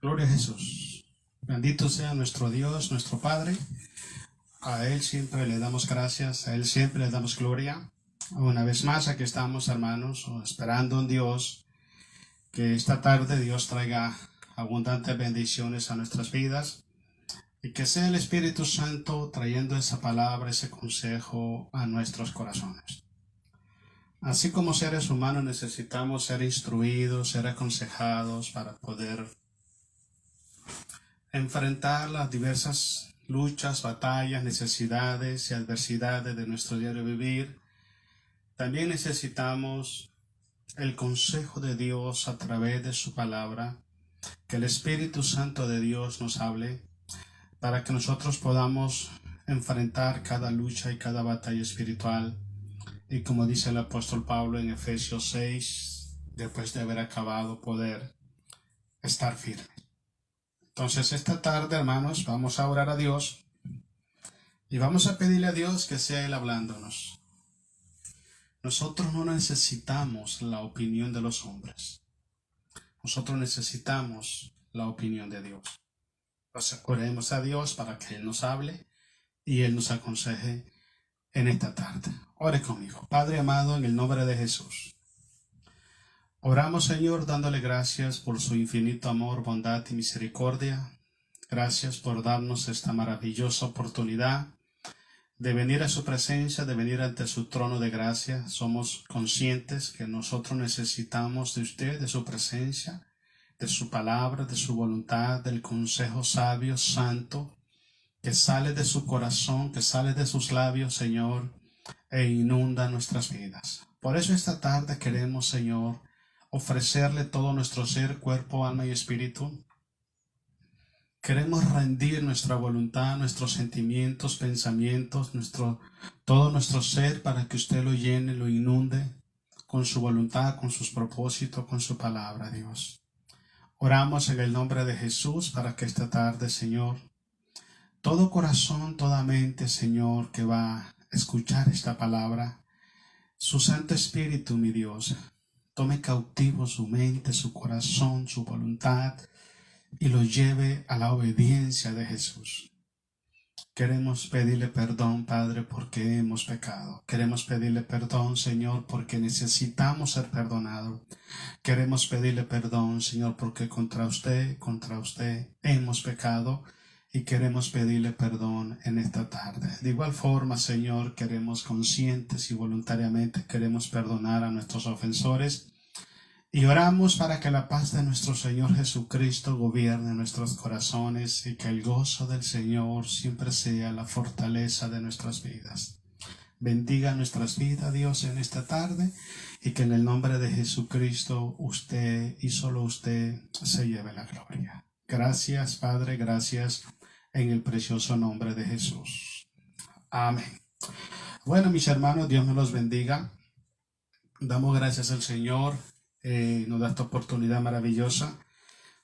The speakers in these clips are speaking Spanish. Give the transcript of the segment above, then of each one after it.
Gloria a Jesús. Bendito sea nuestro Dios, nuestro Padre. A Él siempre le damos gracias, a Él siempre le damos gloria. Una vez más aquí estamos, hermanos, esperando en Dios que esta tarde Dios traiga abundantes bendiciones a nuestras vidas y que sea el Espíritu Santo trayendo esa palabra, ese consejo a nuestros corazones. Así como seres humanos necesitamos ser instruidos, ser aconsejados para poder enfrentar las diversas luchas, batallas, necesidades y adversidades de nuestro diario vivir. También necesitamos el consejo de Dios a través de su palabra, que el Espíritu Santo de Dios nos hable para que nosotros podamos enfrentar cada lucha y cada batalla espiritual. Y como dice el apóstol Pablo en Efesios 6, después de haber acabado, poder estar firme. Entonces esta tarde, hermanos, vamos a orar a Dios y vamos a pedirle a Dios que sea Él hablándonos. Nosotros no necesitamos la opinión de los hombres. Nosotros necesitamos la opinión de Dios. Entonces oremos a Dios para que Él nos hable y Él nos aconseje en esta tarde. Ore conmigo. Padre amado, en el nombre de Jesús. Oramos, Señor, dándole gracias por su infinito amor, bondad y misericordia. Gracias por darnos esta maravillosa oportunidad de venir a su presencia, de venir ante su trono de gracia. Somos conscientes que nosotros necesitamos de usted, de su presencia, de su palabra, de su voluntad, del consejo sabio, santo, que sale de su corazón, que sale de sus labios, Señor, e inunda nuestras vidas. Por eso esta tarde queremos, Señor, ofrecerle todo nuestro ser, cuerpo, alma y espíritu. Queremos rendir nuestra voluntad, nuestros sentimientos, pensamientos, todo nuestro ser para que usted lo llene, lo inunde con su voluntad, con sus propósitos, con su palabra, Dios. Oramos en el nombre de Jesús para que esta tarde, Señor, todo corazón, toda mente, Señor, que va a escuchar esta palabra, su Santo Espíritu, mi Dios, tome cautivo su mente, su corazón, su voluntad y lo lleve a la obediencia de Jesús. Queremos pedirle perdón, Padre, porque hemos pecado. Queremos pedirle perdón, Señor, porque necesitamos ser perdonados. Queremos pedirle perdón, Señor, porque contra usted hemos pecado y queremos pedirle perdón en esta tarde. De igual forma, Señor, queremos conscientes y voluntariamente queremos perdonar a nuestros ofensores y oramos para que la paz de nuestro Señor Jesucristo gobierne nuestros corazones y que el gozo del Señor siempre sea la fortaleza de nuestras vidas. Bendiga nuestras vidas, Dios, en esta tarde y que en el nombre de Jesucristo usted y solo usted se lleve la gloria. Gracias, Padre, gracias en el precioso nombre de Jesús. Amén. Bueno, mis hermanos, Dios me los bendiga. Damos gracias al Señor. Nos da esta oportunidad maravillosa.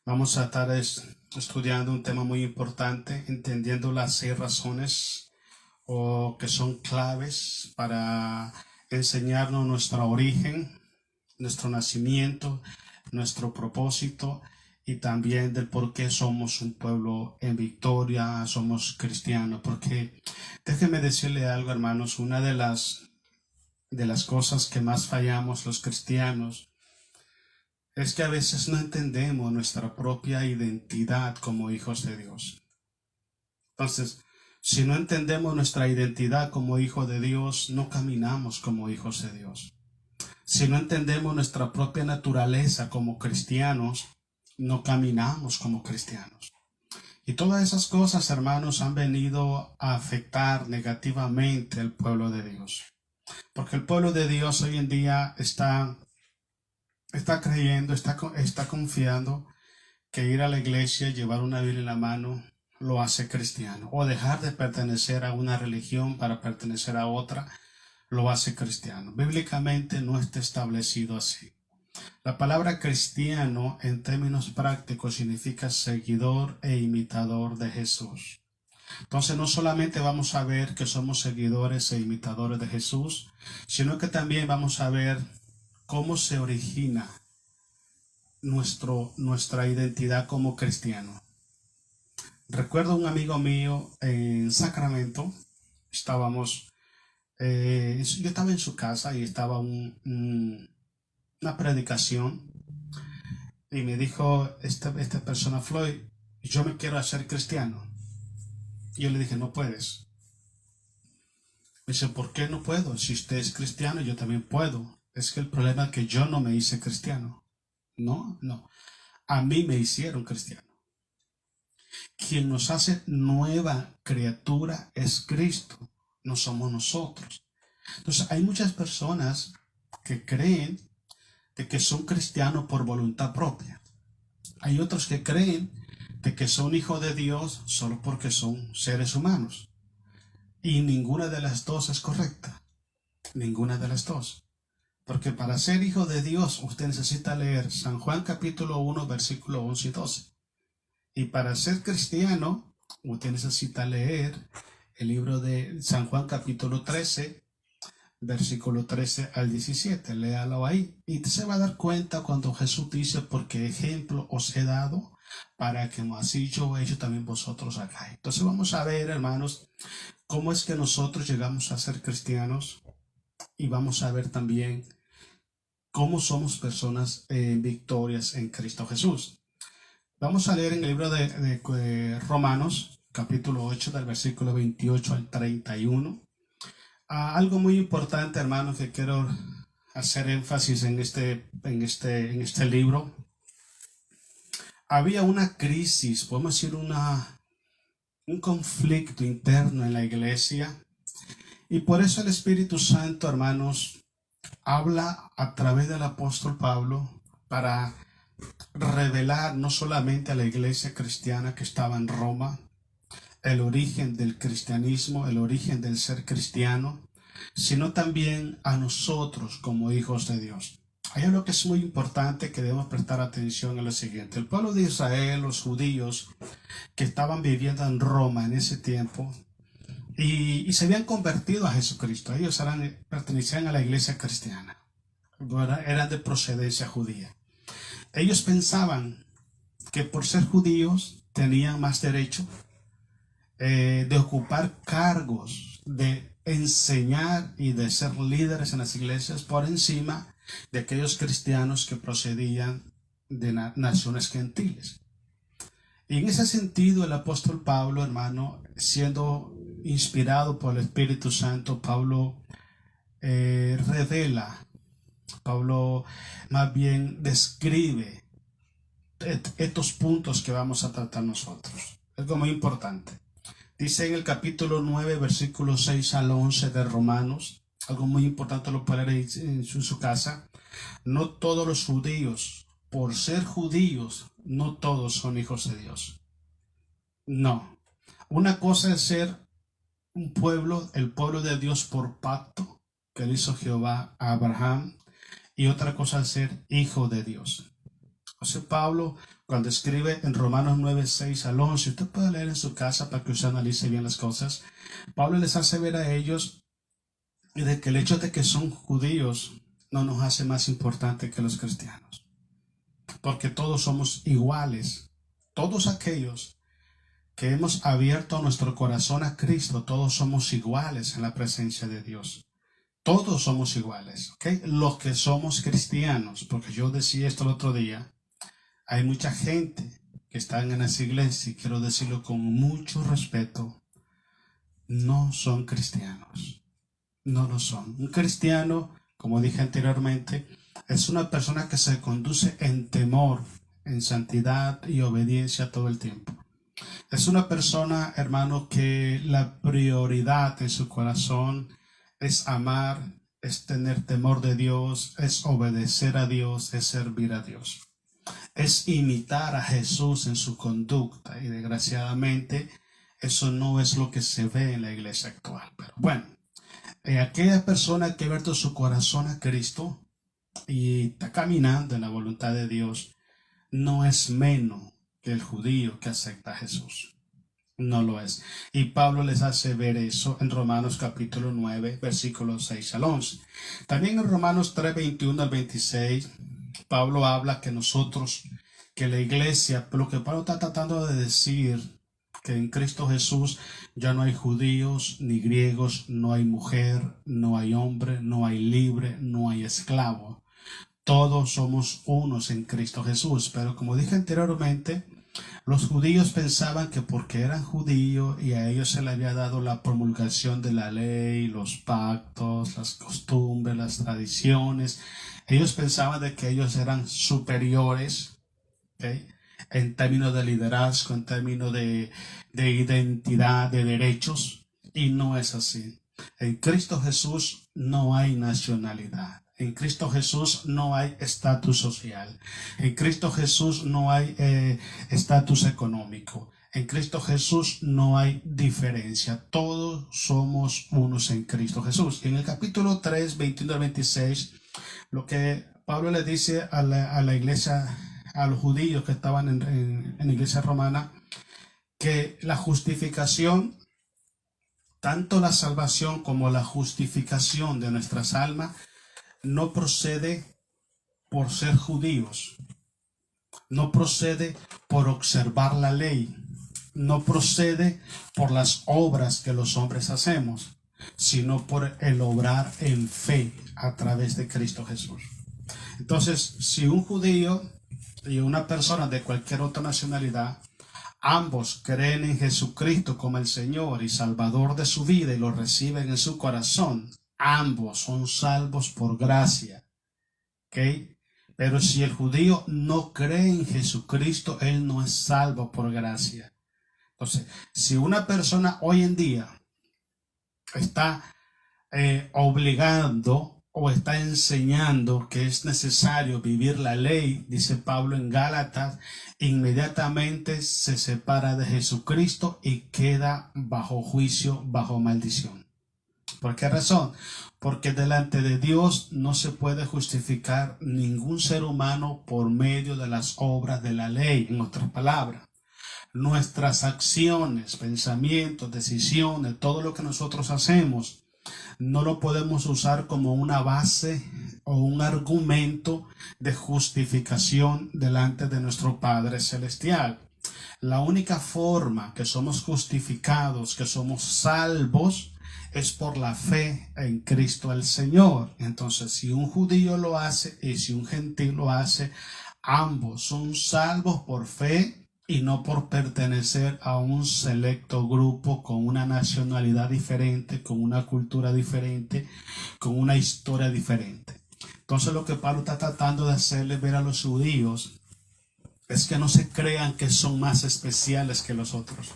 Vamos a estar estudiando un tema muy importante, entendiendo las 6 razones que son claves para enseñarnos nuestro origen, nuestro nacimiento, nuestro propósito y también del por qué somos un pueblo en victoria, somos cristianos. Porque déjenme decirle algo, hermanos, una de las cosas que más fallamos los cristianos es que a veces no entendemos nuestra propia identidad como hijos de Dios. Entonces, si no entendemos nuestra identidad como hijos de Dios, no caminamos como hijos de Dios. Si no entendemos nuestra propia naturaleza como cristianos, no caminamos como cristianos. Y todas esas cosas, hermanos, han venido a afectar negativamente al pueblo de Dios. Porque el pueblo de Dios hoy en día está creyendo, está confiando que ir a la iglesia, llevar una Biblia en la mano, lo hace cristiano. O dejar de pertenecer a una religión para pertenecer a otra, lo hace cristiano. Bíblicamente no está establecido así. La palabra cristiano en términos prácticos significa seguidor e imitador de Jesús. Entonces no solamente vamos a ver que somos seguidores e imitadores de Jesús, sino que también vamos a ver cómo se origina nuestra identidad como cristiano. Recuerdo un amigo mío en Sacramento, yo estaba en su casa y estaba una predicación y me dijo esta persona: Floyd, yo me quiero hacer cristiano. Y yo le dije: no puedes. Me dice: ¿por qué no puedo? Si usted es cristiano, yo también puedo. Es que el problema es que yo no me hice cristiano. No. A mí me hicieron cristiano. Quien nos hace nueva criatura es Cristo, no somos nosotros. Entonces hay muchas personas que creen de que son cristianos por voluntad propia. Hay otros que creen de que son hijos de Dios solo porque son seres humanos. Y ninguna de las dos es correcta. Ninguna de las dos. Porque para ser hijo de Dios usted necesita leer San Juan capítulo 1 versículo 11 y 12. Y para ser cristiano usted necesita leer el libro de San Juan capítulo 13 versículo 13 al 17. Léalo ahí y se va a dar cuenta cuando Jesús dice: porque ejemplo os he dado para que así yo he hecho también vosotros acá. Entonces vamos a ver, hermanos, cómo es que nosotros llegamos a ser cristianos, y vamos a ver también cómo somos personas victorias en Cristo Jesús. Vamos a leer en el libro de Romanos, capítulo 8, del versículo 28 al 31. Algo muy importante, hermanos, que quiero hacer énfasis en este libro. Había una crisis, podemos decir un conflicto interno en la iglesia. Y por eso el Espíritu Santo, hermanos, habla a través del apóstol Pablo para revelar no solamente a la iglesia cristiana que estaba en Roma el origen del cristianismo, el origen del ser cristiano, sino también a nosotros como hijos de Dios. Hay algo que es muy importante que debemos prestar atención en lo siguiente. El pueblo de Israel, los judíos que estaban viviendo en Roma en ese tiempo, y se habían convertido a Jesucristo. Ellos pertenecían a la iglesia cristiana, eran de procedencia judía. Ellos pensaban que por ser judíos tenían más derecho de ocupar cargos, de enseñar y de ser líderes en las iglesias por encima de aquellos cristianos que procedían de naciones gentiles. Y en ese sentido el apóstol Pablo, hermano, siendo inspirado por el Espíritu Santo, Pablo Pablo más bien describe estos puntos que vamos a tratar nosotros. Algo muy importante. Dice en el capítulo 9, versículos 6 al 11 de Romanos, algo muy importante, lo puede leer en su casa: no todos los judíos, por ser judíos, no todos son hijos de Dios. No. Una cosa es ser un pueblo, el pueblo de Dios por pacto que le hizo Jehová a Abraham, y otra cosa es ser hijo de Dios. O sea, Pablo, cuando escribe en Romanos 9, 6 al 11, usted puede leer en su casa para que usted analice bien las cosas. Pablo les hace ver a ellos de que el hecho de que son judíos no nos hace más importante que los cristianos, porque todos somos iguales. Todos aquellos que hemos abierto nuestro corazón a Cristo, todos somos iguales en la presencia de Dios. Todos somos iguales, ¿ok? Los que somos cristianos, porque yo decía esto el otro día, hay mucha gente que está en esa iglesia, y quiero decirlo con mucho respeto, no son cristianos. No lo son. Un cristiano, como dije anteriormente, es una persona que se conduce en temor, en santidad y obediencia todo el tiempo. Es una persona, hermano, que la prioridad en su corazón es amar, es tener temor de Dios, es obedecer a Dios, es servir a Dios. Es imitar a Jesús en su conducta, y desgraciadamente eso no es lo que se ve en la iglesia actual. Pero bueno, aquella persona que ha abierto su corazón a Cristo y está caminando en la voluntad de Dios no es menos que el judío que acepta a Jesús. No lo es. Y Pablo les hace ver eso en Romanos capítulo 9, versículos 6 al 11. También en Romanos 3, 21 al 26 Pablo habla que la iglesia, lo que Pablo está tratando de decir, que en Cristo Jesús ya no hay judíos ni griegos, no hay mujer, no hay hombre, no hay libre, no hay esclavo. Todos somos unos en Cristo Jesús. Pero como dije anteriormente, los judíos pensaban que porque eran judíos y a ellos se le había dado la promulgación de la ley, los pactos, las costumbres, las tradiciones, ellos pensaban de que ellos eran superiores, ¿okay?, en términos de liderazgo, en términos de identidad, de derechos, y no es así. En Cristo Jesús no hay nacionalidad. En Cristo Jesús no hay estatus social. En Cristo Jesús no hay estatus económico. En Cristo Jesús no hay diferencia. Todos somos unos en Cristo Jesús. En el capítulo 3, 21 al 26, lo que Pablo le dice a la iglesia, a los judíos que estaban en la iglesia romana, que la justificación, tanto la salvación como la justificación de nuestras almas, no procede por ser judíos, no procede por observar la ley, no procede por las obras que los hombres hacemos, sino por el obrar en fe a través de Cristo Jesús. Entonces, si un judío y una persona de cualquier otra nacionalidad, ambos creen en Jesucristo como el Señor y Salvador de su vida y lo reciben en su corazón, ambos son salvos por gracia. ¿Okay? Pero si el judío no cree en Jesucristo, él no es salvo por gracia. Entonces, si una persona hoy en día está obligando o está enseñando que es necesario vivir la ley, dice Pablo en Gálatas, inmediatamente se separa de Jesucristo y queda bajo juicio, bajo maldición. ¿Por qué razón? Porque delante de Dios no se puede justificar ningún ser humano por medio de las obras de la ley. En otras palabras, nuestras acciones, pensamientos, decisiones, todo lo que nosotros hacemos, no lo podemos usar como una base o un argumento de justificación delante de nuestro Padre Celestial. La única forma que somos justificados, que somos salvos, es por la fe en Cristo el Señor. Entonces, si un judío lo hace y si un gentil lo hace, ambos son salvos por fe y no por pertenecer a un selecto grupo con una nacionalidad diferente, con una cultura diferente, con una historia diferente. Entonces, lo que Pablo está tratando de hacerle ver a los judíos es que no se crean que son más especiales que los otros.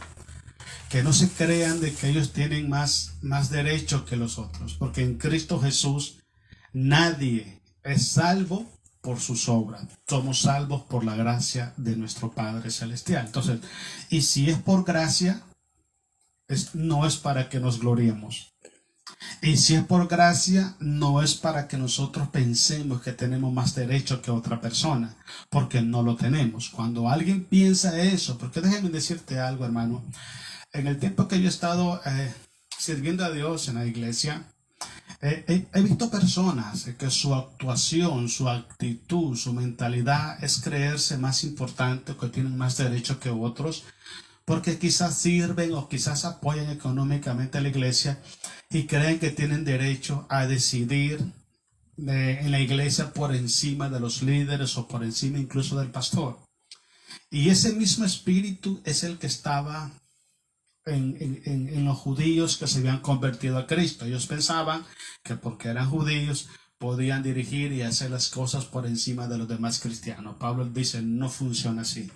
Que no se crean de que ellos tienen más derechos que los otros, porque en Cristo Jesús nadie es salvo por sus obras. Somos salvos por la gracia de nuestro Padre Celestial. Entonces, y si es por gracia, no es para que nos gloriemos. Y si es por gracia, no es para que nosotros pensemos que tenemos más derecho que otra persona, porque no lo tenemos. Cuando alguien piensa eso, porque déjenme decirte algo, hermano. En el tiempo que yo he estado sirviendo a Dios en la iglesia, he visto personas que su actuación, su actitud, su mentalidad es creerse más importante, que tienen más derecho que otros, porque quizás sirven o quizás apoyan económicamente a la iglesia y creen que tienen derecho a decidir en la iglesia por encima de los líderes o por encima incluso del pastor. Y ese mismo espíritu es el que estaba en los judíos que se habían convertido a Cristo. Ellos pensaban que porque eran judíos podían dirigir y hacer las cosas por encima de los demás cristianos. Pablo dice, no funciona así.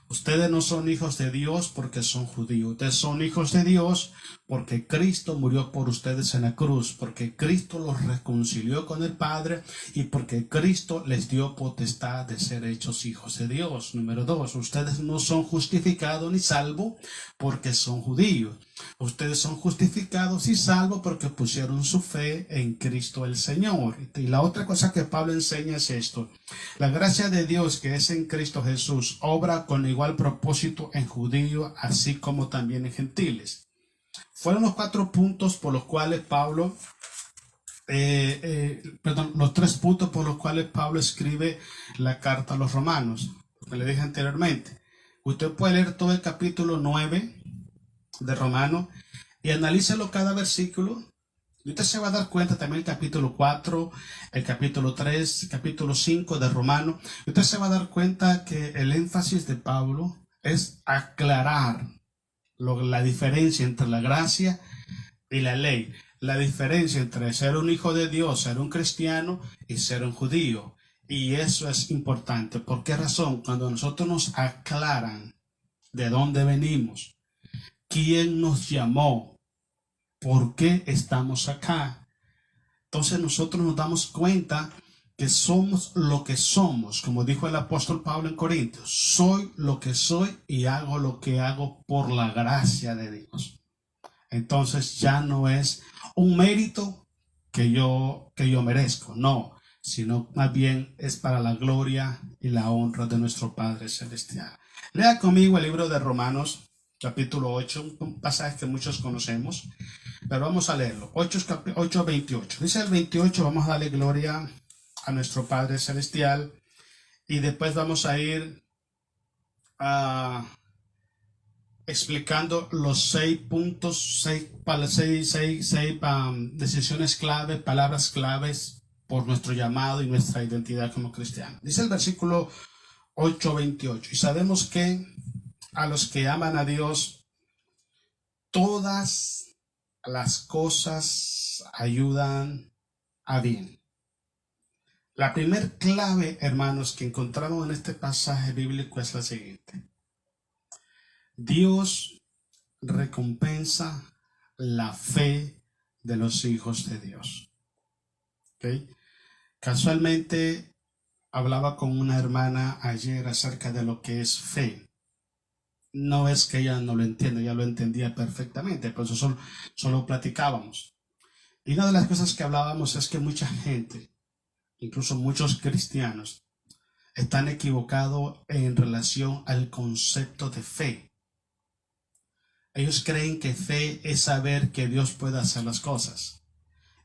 Ustedes no son hijos de Dios porque son judíos. Ustedes son hijos de Dios porque Cristo murió por ustedes en la cruz, porque Cristo los reconcilió con el Padre y porque Cristo les dio potestad de ser hechos hijos de Dios. Número 2, ustedes no son justificados ni salvos porque son judíos. Ustedes son justificados y salvos porque pusieron su fe en Cristo el Señor. Y la otra cosa que Pablo enseña es esto. La gracia de Dios que es en Cristo Jesús obra con igual propósito en judíos así como también en gentiles. Fueron los 4 puntos por los cuales Pablo los 3 puntos por los cuales Pablo escribe la carta a los romanos, que le dije anteriormente. Usted puede leer todo el capítulo 9 de Romanos y analícelo cada versículo. Y usted se va a dar cuenta también el capítulo 4, el capítulo 3, el capítulo 5 de Romanos. Usted se va a dar cuenta que el énfasis de Pablo es aclarar la diferencia entre la gracia y la ley. La diferencia entre ser un hijo de Dios, ser un cristiano y ser un judío. Y eso es importante. ¿Por qué razón? Cuando nosotros nos aclaran de dónde venimos, quién nos llamó, por qué estamos acá, entonces nosotros nos damos cuenta que somos lo que somos. Como dijo el apóstol Pablo en Corintios, soy lo que soy y hago lo que hago por la gracia de Dios. Entonces ya no es un mérito que yo merezco, no, sino más bien es para la gloria y la honra de nuestro Padre Celestial. Lea conmigo el libro de Romanos, capítulo 8, un pasaje que muchos conocemos, pero vamos a leerlo. 8:28. Dice el 28, vamos a darle gloria a nuestro Padre Celestial y después vamos a ir explicando los 6 puntos, 6 decisiones clave, palabras claves por nuestro llamado y nuestra identidad como cristianos. Dice el versículo 8:28, y sabemos que a los que aman a Dios, todas las cosas ayudan a bien. La primer clave, hermanos, que encontramos en este pasaje bíblico es la siguiente: Dios recompensa la fe de los hijos de Dios. ¿Okay? Casualmente hablaba con una hermana ayer acerca de lo que es fe. No es que ella no lo entienda, ella lo entendía perfectamente, por eso solo platicábamos. Y una de las cosas que hablábamos es que mucha gente, incluso muchos cristianos, están equivocados en relación al concepto de fe. Ellos creen que fe es saber que Dios puede hacer las cosas.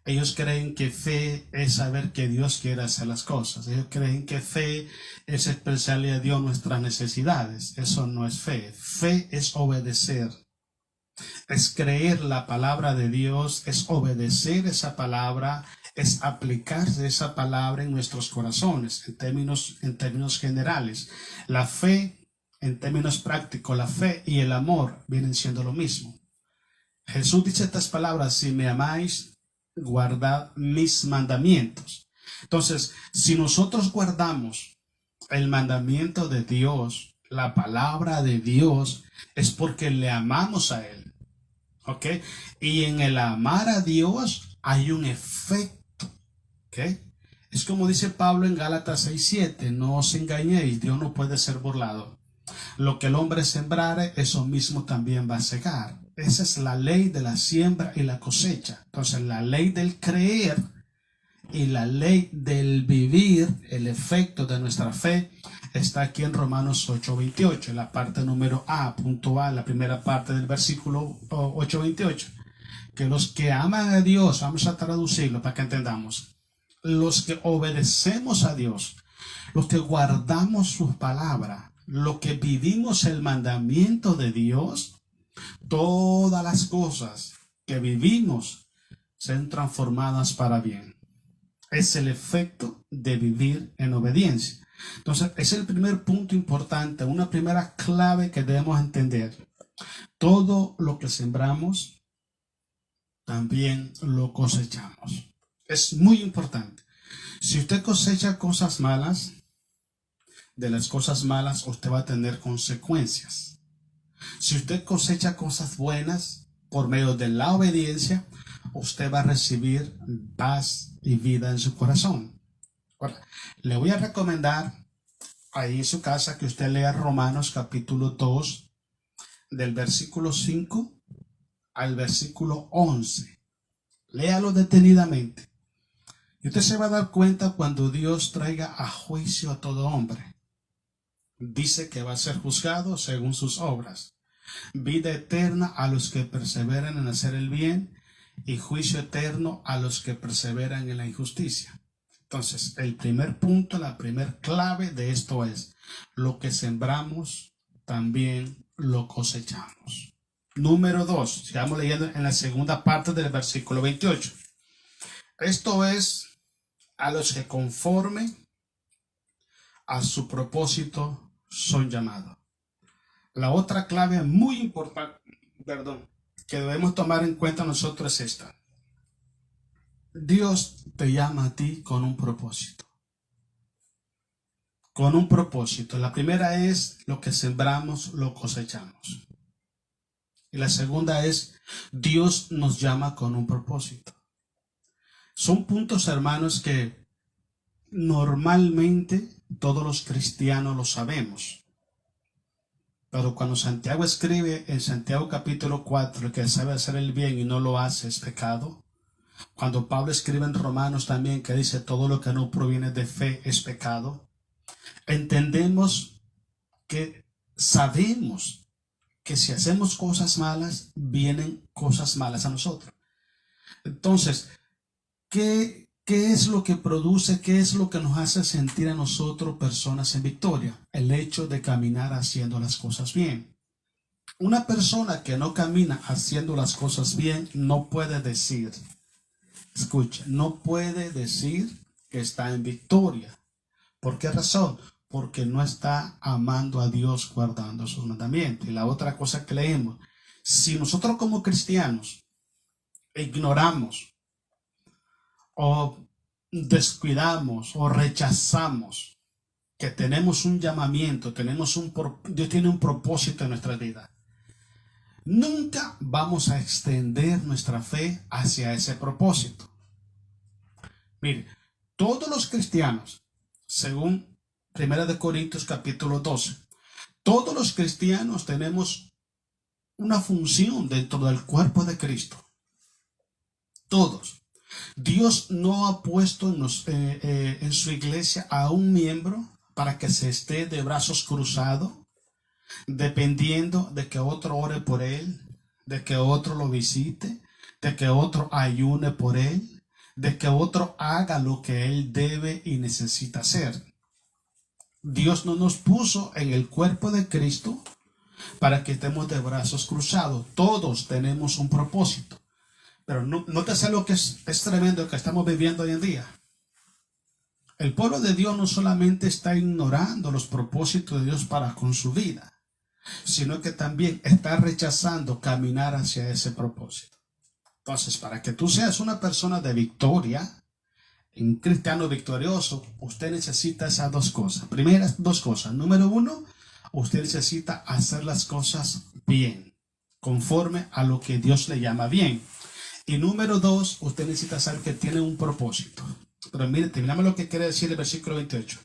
Ellos creen que fe es saber que Dios quiere hacer las cosas. Ellos creen que fe es expresarle a Dios nuestras necesidades. Eso no es fe. Fe es obedecer. Es creer la palabra de Dios, es obedecer esa palabra, es aplicarse esa palabra en nuestros corazones, en términos generales. La fe, en términos prácticos, la fe y el amor vienen siendo lo mismo. Jesús dice estas palabras: si me amáis, guardad mis mandamientos. Entonces, si nosotros guardamos el mandamiento de Dios, la palabra de Dios, es porque le amamos a Él. ¿Ok? Y en el amar a Dios hay un efecto. ¿Ok? Es como dice Pablo en Gálatas 6:7, no os engañéis, Dios no puede ser burlado. Lo que el hombre sembrare, eso mismo también va a segar. Esa es la ley de la siembra y la cosecha. Entonces, la ley del creer y la ley del vivir, el efecto de nuestra fe, está aquí en Romanos 8:28, en la parte número punto A, la primera parte del versículo 8:28. Que los que aman a Dios, vamos a traducirlo para que entendamos, los que obedecemos a Dios, los que guardamos sus palabras, los que vivimos el mandamiento de Dios, todas las cosas que vivimos sean transformadas para bien. Es el efecto de vivir en obediencia. Entonces, es el primer punto importante, una primera clave que debemos entender. Todo lo que sembramos, también lo cosechamos. Es muy importante. Si usted cosecha cosas malas, de las cosas malas usted va a tener consecuencias. Si usted cosecha cosas buenas por medio de la obediencia, usted va a recibir paz y vida en su corazón. Ahora, le voy a recomendar ahí en su casa que usted lea Romanos capítulo 2 del versículo 5 al versículo 11. Léalo detenidamente. Y usted se va a dar cuenta cuando Dios traiga a juicio a todo hombre. Dice que va a ser juzgado según sus obras. Vida eterna a los que perseveran en hacer el bien y juicio eterno a los que perseveran en la injusticia. Entonces, el primer punto, la primer clave de esto es: lo que sembramos, también lo cosechamos. Número 2, sigamos leyendo en la segunda parte del versículo 28. Esto es a los que conforme a su propósito son llamados. La otra clave muy importante, que debemos tomar en cuenta nosotros es esta: Dios te llama a ti con un propósito. Con un propósito. La primera es: lo que sembramos, lo cosechamos. Y la segunda es: Dios nos llama con un propósito. Son puntos, hermanos, que normalmente todos los cristianos lo sabemos. Pero cuando Santiago escribe en Santiago capítulo 4, el que sabe hacer el bien y no lo hace es pecado. Cuando Pablo escribe en Romanos también, que dice todo lo que no proviene de fe es pecado. Entendemos que sabemos que si hacemos cosas malas, vienen cosas malas a nosotros. Entonces, ¿qué es lo que produce, qué es lo que nos hace sentir a nosotros personas en victoria? El hecho de caminar haciendo las cosas bien. Una persona que no camina haciendo las cosas bien no puede decir, escucha, no puede decir que está en victoria. ¿Por qué razón? Porque no está amando a Dios, guardando sus mandamientos. Y la otra cosa que leemos: si nosotros como cristianos ignoramos o descuidamos o rechazamos que tenemos un llamamiento, Dios tiene un propósito en nuestra vida, nunca vamos a extender nuestra fe hacia ese propósito. Mire, todos los cristianos, según 1 Corintios capítulo 12, todos los cristianos tenemos una función dentro del cuerpo de Cristo. Todos. Dios no ha puesto en su iglesia a un miembro para que se esté de brazos cruzados, dependiendo de que otro ore por él, de que otro lo visite, de que otro ayune por él, de que otro haga lo que él debe y necesita hacer. Dios no nos puso en el cuerpo de Cristo para que estemos de brazos cruzados. Todos tenemos un propósito. Pero nótese lo que es tremendo que estamos viviendo hoy en día. El pueblo de Dios no solamente está ignorando los propósitos de Dios para con su vida, sino que también está rechazando caminar hacia ese propósito. Entonces, para que tú seas una persona de victoria, un cristiano victorioso, usted necesita esas dos cosas. Primeras dos cosas. Número 1, usted necesita hacer las cosas bien, conforme a lo que Dios le llama bien. Y número 2, usted necesita saber que tiene un propósito. Pero mire, terminamos lo que quiere decir el versículo 28.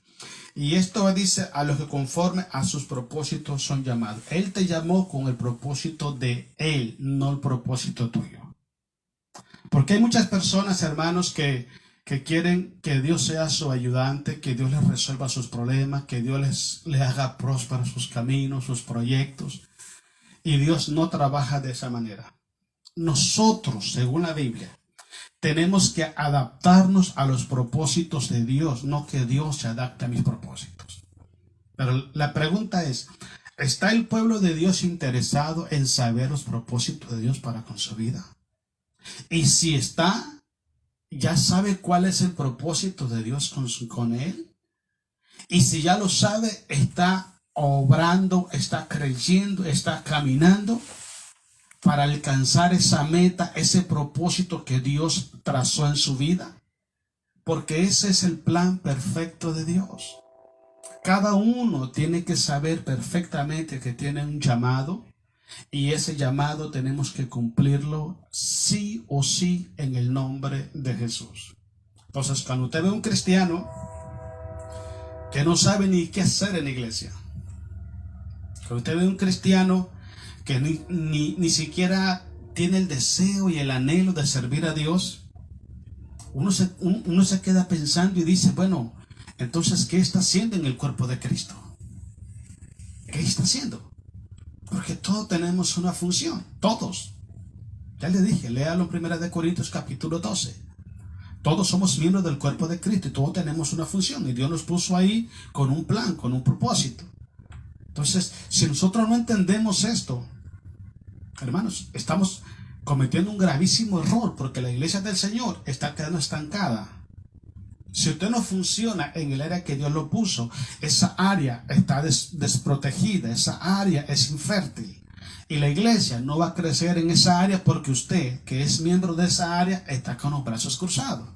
Y esto dice: a los que conforme a sus propósitos son llamados. Él te llamó con el propósito de Él, no el propósito tuyo. Porque hay muchas personas, hermanos, que quieren que Dios sea su ayudante, que Dios les resuelva sus problemas, que Dios les haga prósperos sus caminos, sus proyectos. Y Dios no trabaja de esa manera. Nosotros, según la Biblia, tenemos que adaptarnos a los propósitos de Dios, no que Dios se adapte a mis propósitos. Pero la pregunta es: ¿está el pueblo de Dios interesado en saber los propósitos de Dios para con su vida? Y si está, ¿ya sabe cuál es el propósito de Dios con él? Y si ya lo sabe, ¿está obrando, está creyendo, está caminando para alcanzar esa meta, ese propósito que Dios trazó en su vida? Porque ese es el plan perfecto de Dios. Cada uno tiene que saber perfectamente que tiene un llamado, y ese llamado tenemos que cumplirlo sí o sí en el nombre de Jesús. Entonces, cuando usted ve a un cristiano que no sabe ni qué hacer en la iglesia, cuando usted ve a un cristiano que ni siquiera tiene el deseo y el anhelo de servir a Dios, uno se queda pensando y dice: bueno, entonces, ¿qué está haciendo en el cuerpo de Cristo? ¿Qué está haciendo? Porque todos tenemos una función, todos. Ya le dije, léalo en 1 Corintios capítulo 12. Todos somos miembros del cuerpo de Cristo y todos tenemos una función. Y Dios nos puso ahí con un plan, con un propósito. Entonces, si nosotros no entendemos esto, hermanos, estamos cometiendo un gravísimo error, porque la iglesia del Señor está quedando estancada. Si usted no funciona en el área que Dios lo puso, esa área está desprotegida, esa área es infértil. Y la iglesia no va a crecer en esa área porque usted, que es miembro de esa área, está con los brazos cruzados.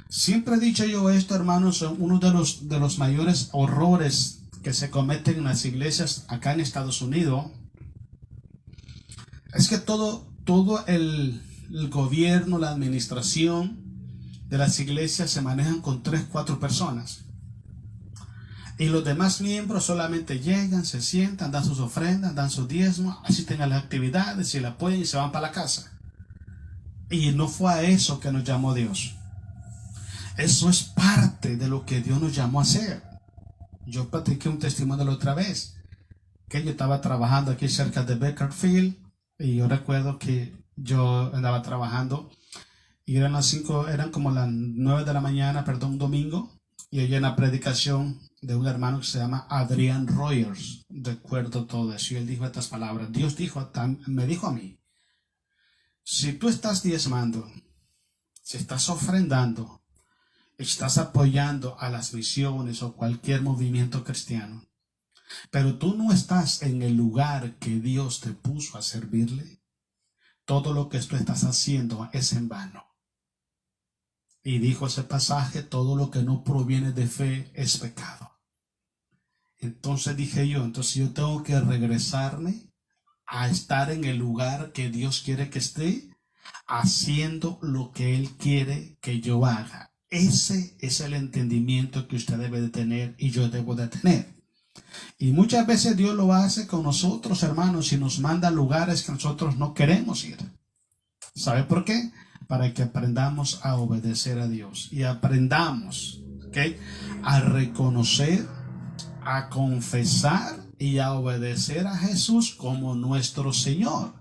Siempre he dicho yo esto, hermanos, uno de los mayores horrores que se cometen en las iglesias acá en Estados Unidos es que todo el gobierno, la administración de las iglesias se manejan con 3, 4 personas. Y los demás miembros solamente llegan, se sientan, dan sus ofrendas, dan sus diezmos, asisten a las actividades y la apoyan y se van para la casa. Y no fue a eso que nos llamó Dios. Eso es parte de lo que Dios nos llamó a hacer. Yo platiqué un testimonio la otra vez, que yo estaba trabajando aquí cerca de Bakersfield, y yo recuerdo que yo andaba trabajando y eran como las 9 de la mañana, un domingo, y oí una predicación de un hermano que se llama Adrian Rogers. Recuerdo todo eso, y él dijo estas palabras. Dios me dijo a mí: si tú estás diezmando, si estás ofrendando, estás apoyando a las misiones o cualquier movimiento cristiano, pero tú no estás en el lugar que Dios te puso a servirle, todo lo que tú estás haciendo es en vano. Y dijo ese pasaje: todo lo que no proviene de fe es pecado. Entonces dije yo, entonces yo tengo que regresarme a estar en el lugar que Dios quiere que esté, haciendo lo que Él quiere que yo haga. Ese es el entendimiento que usted debe de tener y yo debo de tener. Y muchas veces Dios lo hace con nosotros, hermanos, y nos manda a lugares que nosotros no queremos ir. ¿Sabe por qué? Para que aprendamos a obedecer a Dios y aprendamos, ¿okay?, a reconocer, a confesar y a obedecer a Jesús como nuestro Señor.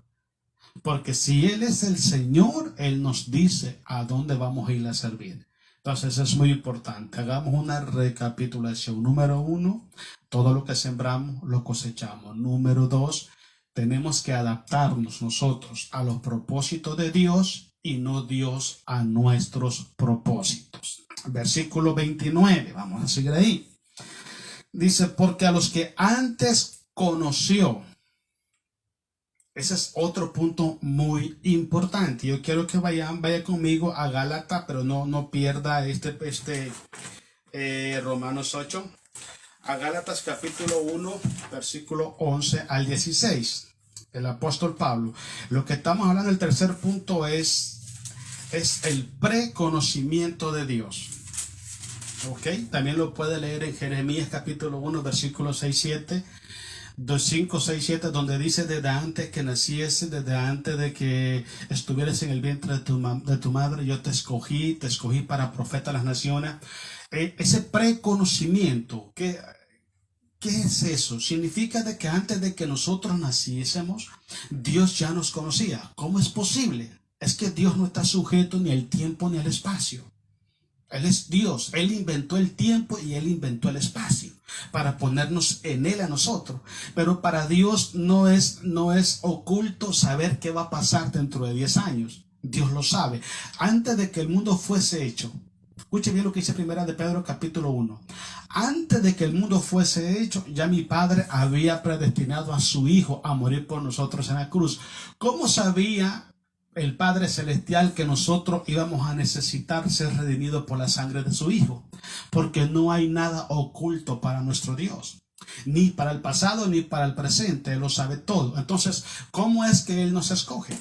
Porque si Él es el Señor, Él nos dice a dónde vamos a ir a servir. Entonces es muy importante. Hagamos una recapitulación. Número 1, todo lo que sembramos lo cosechamos. Número 2, tenemos que adaptarnos nosotros a los propósitos de Dios y no Dios a nuestros propósitos. Versículo 29, vamos a seguir ahí. Dice: porque a los que antes conoció. Ese es otro punto muy importante. Yo quiero que vaya conmigo a Gálatas, pero no pierda Romanos 8. A Gálatas capítulo 1, versículo 11 al 16. El apóstol Pablo. Lo que estamos hablando, el tercer punto es el preconocimiento de Dios. ¿Ok? También lo puede leer en Jeremías capítulo 1, versículo 6, 7. 5, 6, 7, donde dice: desde antes que naciese, desde antes de que estuvieras en el vientre de tu madre, yo te escogí para profeta a las naciones. Ese preconocimiento, ¿qué es eso? Significa de que antes de que nosotros naciésemos, Dios ya nos conocía. ¿Cómo es posible? Es que Dios no está sujeto ni al tiempo ni al espacio. Él es Dios. Él inventó el tiempo y Él inventó el espacio para ponernos en Él a nosotros. Pero para Dios no es oculto saber qué va a pasar dentro de 10 años. Dios lo sabe. Antes de que el mundo fuese hecho. Escuche bien lo que dice 1 de Pedro capítulo 1. Antes de que el mundo fuese hecho, ya mi Padre había predestinado a su Hijo a morir por nosotros en la cruz. ¿Cómo sabía el Padre Celestial que nosotros íbamos a necesitar ser redimidos por la sangre de su Hijo? Porque no hay nada oculto para nuestro Dios, ni para el pasado ni para el presente. Él lo sabe todo. Entonces, ¿cómo es que Él nos escoge?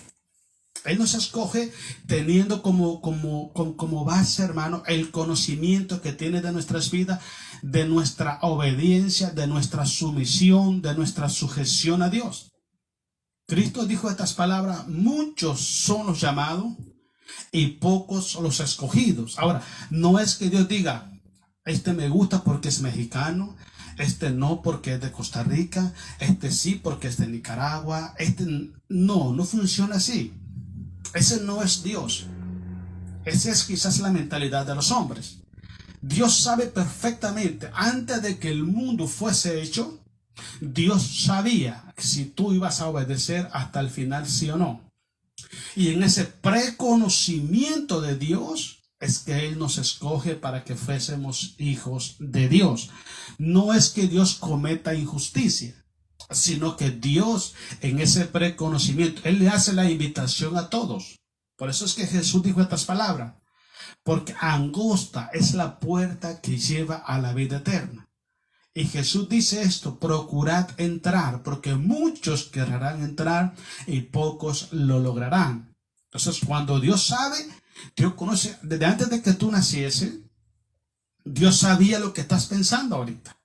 Él nos escoge teniendo como base, hermano, el conocimiento que tiene de nuestras vidas, de nuestra obediencia, de nuestra sumisión, de nuestra sujeción a Dios. Cristo dijo estas palabras: muchos son los llamados y pocos los escogidos. Ahora, no es que Dios diga: este me gusta porque es mexicano, este no porque es de Costa Rica, este sí porque es de Nicaragua. No funciona así. Ese no es Dios. Esa es quizás la mentalidad de los hombres. Dios sabe perfectamente, antes de que el mundo fuese hecho, Dios sabía si tú ibas a obedecer hasta el final, sí o no. Y en ese preconocimiento de Dios es que Él nos escoge para que fuésemos hijos de Dios. No es que Dios cometa injusticia, sino que Dios en ese preconocimiento, Él le hace la invitación a todos. Por eso es que Jesús dijo estas palabras. Porque angosta es la puerta que lleva a la vida eterna. Y Jesús dice esto: procurad entrar, porque muchos querrán entrar y pocos lo lograrán. Entonces, cuando Dios sabe, Dios conoce, desde antes de que tú naciese, Dios sabía lo que estás pensando ahorita.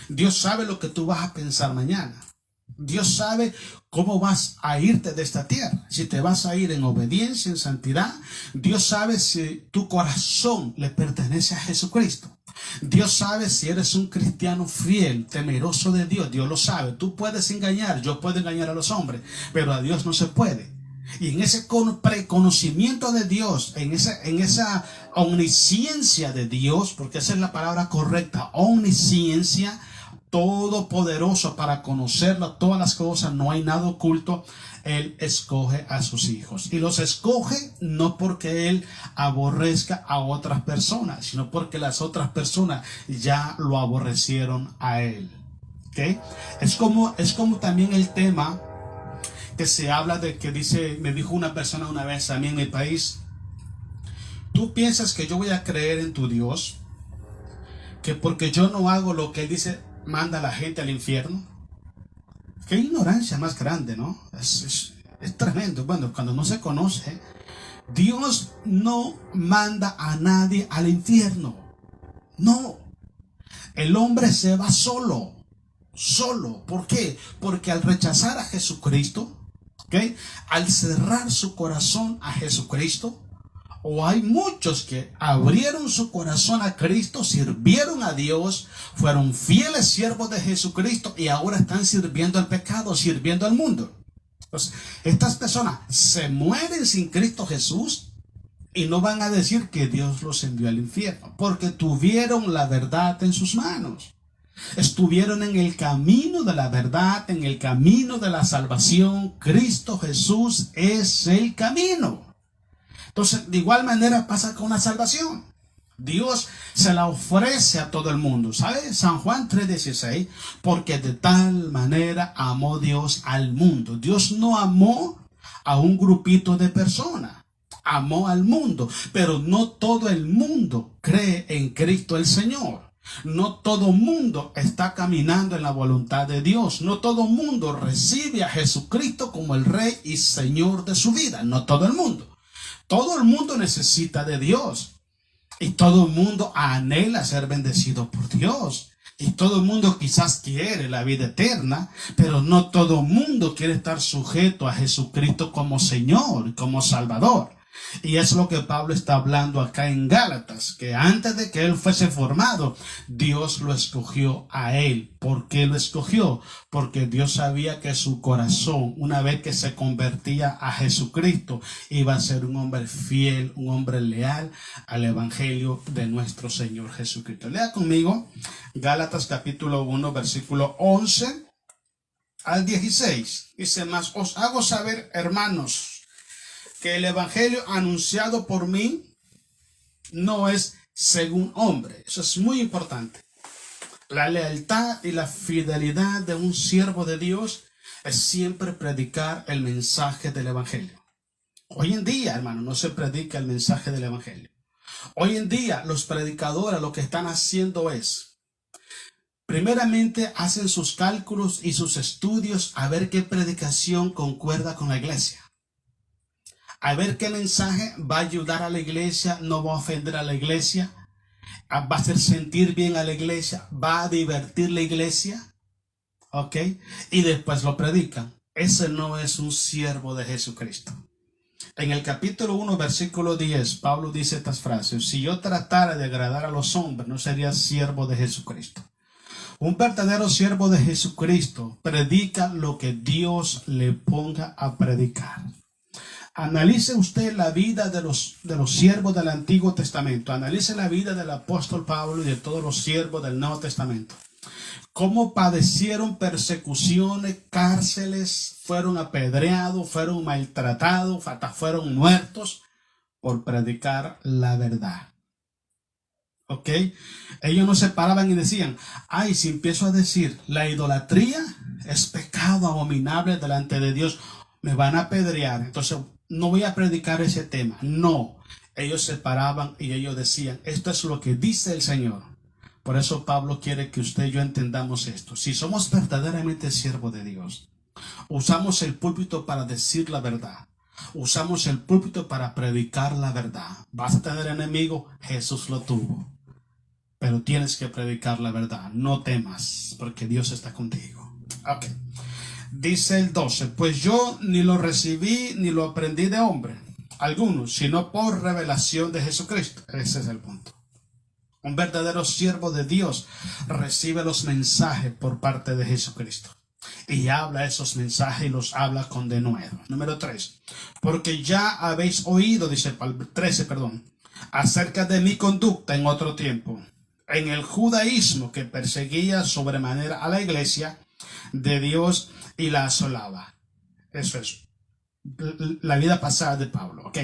Dios sabe lo que tú vas a pensar mañana. Dios sabe cómo vas a irte de esta tierra. Si te vas a ir en obediencia, en santidad. Dios sabe si tu corazón le pertenece a Jesucristo. Dios sabe si eres un cristiano fiel, temeroso de Dios. Dios lo sabe. Tú puedes engañar, yo puedo engañar a los hombres, pero a Dios no se puede. Y en ese preconocimiento de Dios, en esa omnisciencia de Dios, porque esa es la palabra correcta, omnisciencia, todopoderoso para conocerlo todas las cosas, no hay nada oculto. Él escoge a sus hijos y los escoge no porque Él aborrezca a otras personas, sino porque las otras personas ya lo aborrecieron a Él. ¿Okay? Es como también el tema que se habla de que dice, me dijo una persona una vez a mí en mi país: ¿tú piensas que yo voy a creer en tu Dios? Que porque yo no hago lo que Él dice, manda a la gente al infierno. Qué ignorancia más grande, ¿no? Es tremendo. Bueno, cuando no se conoce, Dios no manda a nadie al infierno. No. El hombre se va solo. Solo. ¿Por qué? Porque al rechazar a Jesucristo, ¿okay? Al cerrar su corazón a Jesucristo, o hay muchos que abrieron su corazón a Cristo, sirvieron a Dios, fueron fieles siervos de Jesucristo y ahora están sirviendo al pecado, sirviendo al mundo. Entonces, estas personas se mueren sin Cristo Jesús y no van a decir que Dios los envió al infierno, porque tuvieron la verdad en sus manos. Estuvieron en el camino de la verdad, en el camino de la salvación. Cristo Jesús es el camino. Entonces, de igual manera pasa con la salvación. Dios se la ofrece a todo el mundo. ¿Sabe? San Juan 3:16, porque de tal manera amó Dios al mundo. Dios no amó a un grupito de personas. Amó al mundo, pero no todo el mundo cree en Cristo el Señor. No todo mundo está caminando en la voluntad de Dios. No todo mundo recibe a Jesucristo como el Rey y Señor de su vida. No todo el mundo. Todo el mundo necesita de Dios. Y todo el mundo anhela ser bendecido por Dios. Y todo el mundo quizás quiere la vida eterna, pero no todo el mundo quiere estar sujeto a Jesucristo como Señor, como Salvador. Y es lo que Pablo está hablando acá en Gálatas, que antes de que él fuese formado, Dios lo escogió a él. ¿Por qué lo escogió? Porque Dios sabía que su corazón, una vez que se convertía a Jesucristo, iba a ser un hombre fiel, un hombre leal al evangelio de nuestro Señor Jesucristo. Lea conmigo Gálatas capítulo 1, versículo 11 al 16. Dice: mas os hago saber, hermanos, que el evangelio anunciado por mí no es según hombre. Eso es muy importante. La lealtad y la fidelidad de un siervo de Dios es siempre predicar el mensaje del evangelio. Hoy en día, hermano, no se predica el mensaje del evangelio. Hoy en día, los predicadores lo que están haciendo es, primeramente, hacen sus cálculos y sus estudios a ver qué predicación concuerda con la iglesia. A ver qué mensaje va a ayudar a la iglesia, no va a ofender a la iglesia, va a hacer sentir bien a la iglesia, va a divertir la iglesia, ¿ok? Y después lo predican. Ese no es un siervo de Jesucristo. En el capítulo 1, versículo 10, Pablo dice estas frases: si yo tratara de agradar a los hombres, no sería siervo de Jesucristo. Un verdadero siervo de Jesucristo predica lo que Dios le ponga a predicar. Analice usted la vida de los siervos del Antiguo Testamento. Analice la vida del apóstol Pablo y de todos los siervos del Nuevo Testamento. Cómo padecieron persecuciones, cárceles, fueron apedreados, fueron maltratados, hasta fueron muertos por predicar la verdad. ¿Ok? Ellos no se paraban y decían, ay, si empiezo a decir la idolatría es pecado abominable delante de Dios, me van a apedrear, entonces no voy a predicar ese tema. No, ellos se paraban y ellos decían, esto es lo que dice el Señor. Por eso Pablo quiere que usted y yo entendamos esto. Si somos verdaderamente siervos de Dios, usamos el púlpito para decir la verdad. Usamos el púlpito para predicar la verdad. ¿Vas a tener enemigo? Jesús lo tuvo. Pero tienes que predicar la verdad. No temas, porque Dios está contigo. Ok. Dice el 12. Pues yo ni lo recibí ni lo aprendí de hombre alguno, sino por revelación de Jesucristo. Ese es el punto. Un verdadero siervo de Dios recibe los mensajes por parte de Jesucristo. Y habla esos mensajes y los habla con denuedo. Número 3. Porque ya habéis oído, dice 13, acerca de mi conducta en otro tiempo, en el judaísmo, que perseguía sobremanera a la iglesia de Dios y la asolaba. Eso es la vida pasada de Pablo. Ok.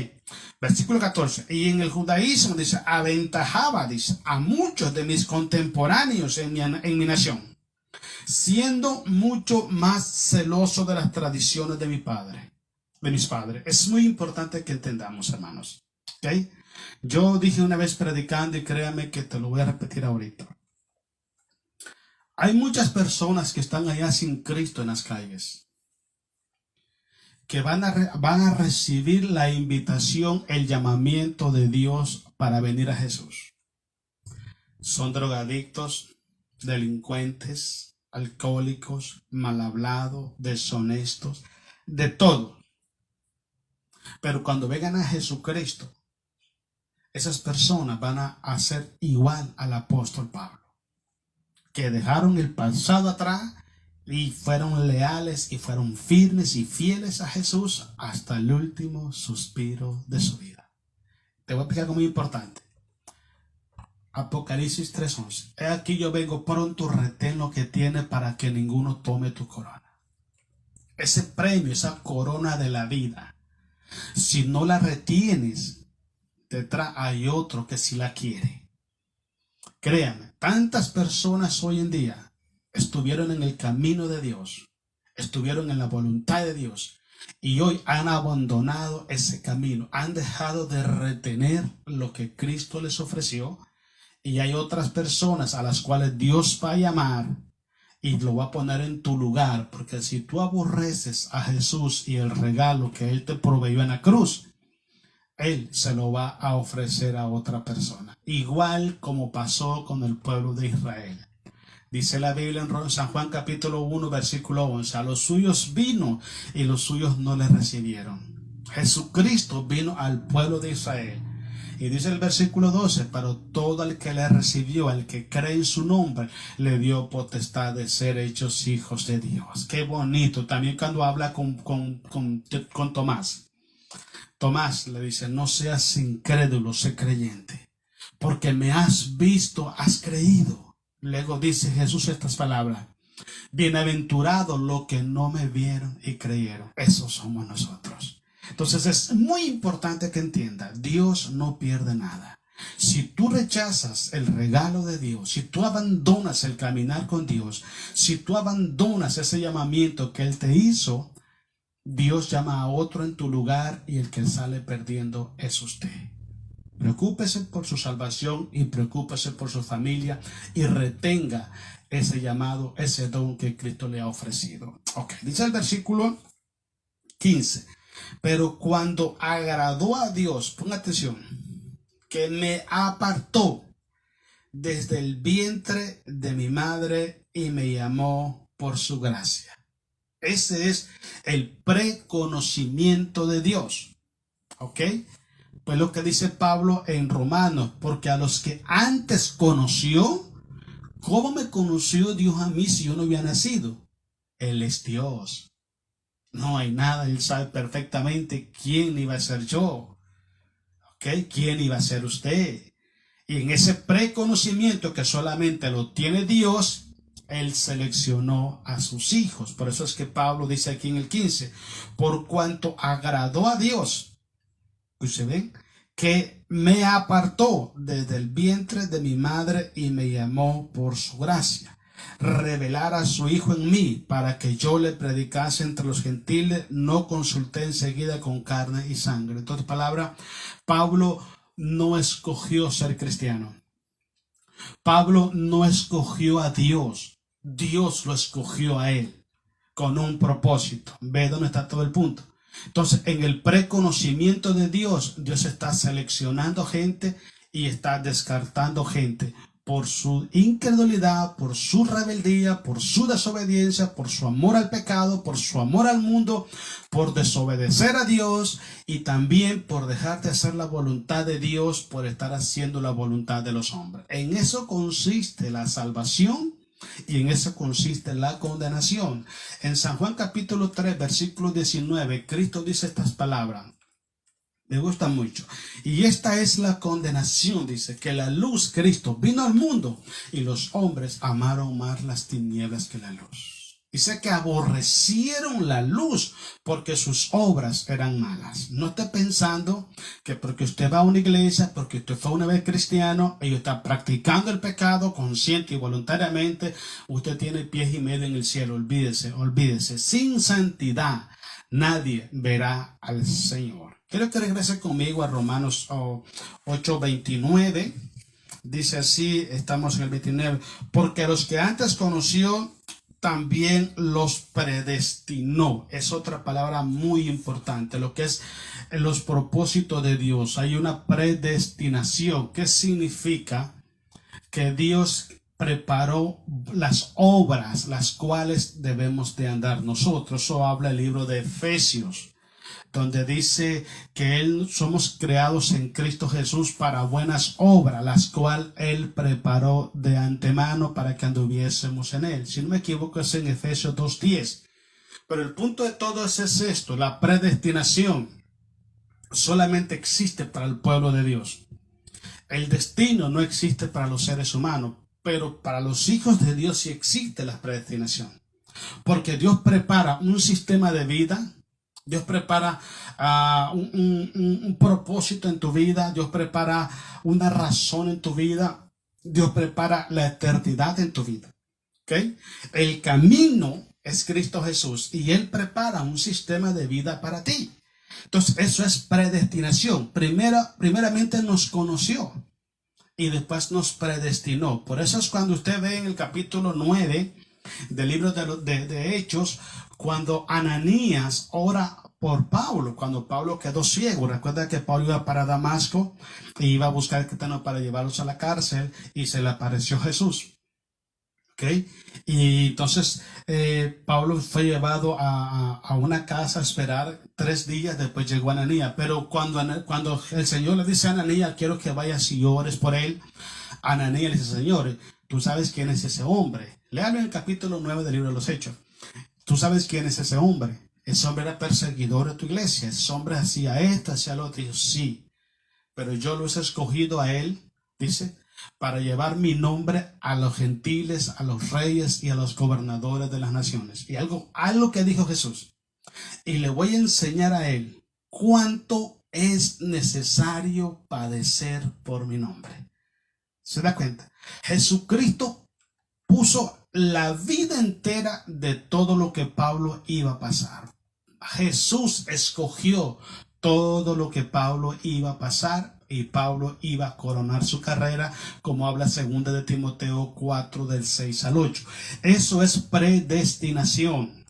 Versículo 14. Y en el judaísmo, dice, aventajaba, dice, a muchos de mis contemporáneos en mi nación, siendo mucho más celoso de las tradiciones de mis padres. Es muy importante que entendamos, hermanos. ¿Okay? Yo dije una vez predicando, y créame que te lo voy a repetir ahorita. Hay muchas personas que están allá sin Cristo en las calles, que van a recibir la invitación, el llamamiento de Dios para venir a Jesús. Son drogadictos, delincuentes, alcohólicos, mal hablados, deshonestos, de todo. Pero cuando vengan a Jesucristo, esas personas van a ser igual al apóstol Pablo, que dejaron el pasado atrás y fueron leales y fueron firmes y fieles a Jesús hasta el último suspiro de su vida. Te voy a explicar algo muy importante. Apocalipsis 3:11. He aquí yo vengo pronto, retén lo que tiene para que ninguno tome tu corona. Ese premio, esa corona de la vida, si no la retienes, detrás hay otro que sí la quiere. Créanme, tantas personas hoy en día estuvieron en el camino de Dios, estuvieron en la voluntad de Dios, y hoy han abandonado ese camino, han dejado de retener lo que Cristo les ofreció. Y hay otras personas a las cuales Dios va a llamar y lo va a poner en tu lugar. Porque si tú aborreces a Jesús y el regalo que Él te proveyó en la cruz, Él se lo va a ofrecer a otra persona. Igual como pasó con el pueblo de Israel. Dice la Biblia en San Juan capítulo 1 versículo 11. A los suyos vino y los suyos no le recibieron. Jesucristo vino al pueblo de Israel. Y dice el versículo 12, pero todo el que le recibió, el que cree en su nombre, le dio potestad de ser hechos hijos de Dios. Qué bonito. También cuando habla con Tomás. Tomás le dice, no seas incrédulo, sé creyente. Porque me has visto, has creído. Luego dice Jesús estas palabras. Bienaventurados los que no me vieron y creyeron. Esos somos nosotros. Entonces es muy importante que entienda, Dios no pierde nada. Si tú rechazas el regalo de Dios, si tú abandonas el caminar con Dios, si tú abandonas ese llamamiento que Él te hizo, Dios llama a otro en tu lugar y el que sale perdiendo es usted. Preocúpese por su salvación y preocúpese por su familia y retenga ese llamado, ese don que Cristo le ha ofrecido. Ok, dice el versículo 15. Pero cuando agradó a Dios, ponga atención, que me apartó desde el vientre de mi madre y me llamó por su gracia. Ese es el preconocimiento de Dios. ¿Ok? Pues lo que dice Pablo en Romanos, porque a los que antes conoció, ¿cómo me conoció Dios a mí si yo no había nacido? Él es Dios. No hay nada, Él sabe perfectamente quién iba a ser yo, ¿ok? ¿Quién iba a ser usted? Y en ese preconocimiento que solamente lo tiene Dios, Él seleccionó a sus hijos. Por eso es que Pablo dice aquí en el 15, por cuanto agradó a Dios, ¿ustedes ven? Que me apartó desde el vientre de mi madre y me llamó por su gracia. Revelar a su Hijo en mí para que yo le predicase entre los gentiles, no consulté enseguida con carne y sangre. Entonces, palabra, Pablo no escogió ser cristiano. Pablo no escogió a Dios. Dios lo escogió a él con un propósito. ¿Ve dónde está todo el punto? Entonces, en el preconocimiento de Dios, Dios está seleccionando gente y está descartando gente por su incredulidad, por su rebeldía, por su desobediencia, por su amor al pecado, por su amor al mundo, por desobedecer a Dios y también por dejar de hacer la voluntad de Dios, por estar haciendo la voluntad de los hombres. En eso consiste la salvación. Y en eso consiste la condenación. En San Juan capítulo 3, versículo 19, Cristo dice estas palabras. Me gusta mucho. Y esta es la condenación, dice, que la luz, Cristo, vino al mundo y los hombres amaron más las tinieblas que la luz. Dice que aborrecieron la luz porque sus obras eran malas. No esté pensando que porque usted va a una iglesia, porque usted fue una vez cristiano y está practicando el pecado consciente y voluntariamente, usted tiene pies y medio en el cielo. Olvídese, olvídese. Sin santidad nadie verá al Señor. Quiero que regrese conmigo a Romanos 8:29. Dice así, estamos en el 29. Porque los que antes conoció, también los predestinó. Es otra palabra muy importante, lo que es los propósitos de Dios. Hay una predestinación. ¿Qué significa? Que Dios preparó las obras, las cuales debemos de andar nosotros. Eso habla el libro de Efesios, donde dice que somos creados en Cristo Jesús para buenas obras, las cuales Él preparó de antemano para que anduviésemos en Él. Si no me equivoco, es en Efesios 2:10. Pero el punto de todo es esto: la predestinación solamente existe para el pueblo de Dios. El destino no existe para los seres humanos, pero para los hijos de Dios sí existe la predestinación. Porque Dios prepara un sistema de vida. Dios prepara un propósito en tu vida. Dios prepara una razón en tu vida. Dios prepara la eternidad en tu vida. ¿Okay? El camino es Cristo Jesús y Él prepara un sistema de vida para ti. Entonces, eso es predestinación. Primeramente nos conoció y después nos predestinó. Por eso es cuando usted ve en el capítulo 9 del libro de Hechos, cuando Ananías ora por Pablo, cuando Pablo quedó ciego. Recuerda que Pablo iba para Damasco e iba a buscar al cristiano para llevarlos a la cárcel y se le apareció Jesús. ¿Okay? Y entonces Pablo fue llevado a una casa a esperar 3 días. Después llegó Ananías. Pero cuando el Señor le dice a Ananías, quiero que vayas y ores por él, Ananías le dice, Señor, tú sabes quién es ese hombre. Léalo en el capítulo 9 del libro de los Hechos. Tú sabes quién es ese hombre. Ese hombre era perseguidor de tu iglesia. Ese hombre hacía esto, hacía lo otro. Y yo, sí, pero yo lo he escogido a él, dice, para llevar mi nombre a los gentiles, a los reyes y a los gobernadores de las naciones. Y algo que dijo Jesús. Y le voy a enseñar a él cuánto es necesario padecer por mi nombre. ¿Se da cuenta? Jesucristo puso la vida entera de todo lo que Pablo iba a pasar. Jesús escogió todo lo que Pablo iba a pasar y Pablo iba a coronar su carrera, como habla 2 de Timoteo 4 del 6 al 8. Eso es predestinación.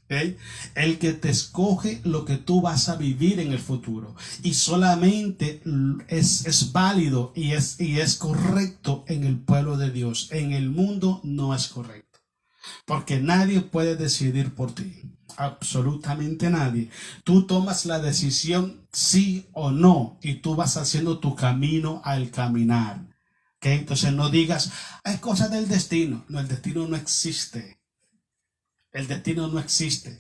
¿Okay? El que te escoge lo que tú vas a vivir en el futuro, y solamente es válido y es correcto en el pueblo de Dios. En el mundo no es correcto, porque nadie puede decidir por ti. Absolutamente nadie. Tú tomas la decisión sí o no y tú vas haciendo tu camino al caminar. ¿Okay? Entonces no digas, es cosa del destino. No, el destino no existe. El destino no existe.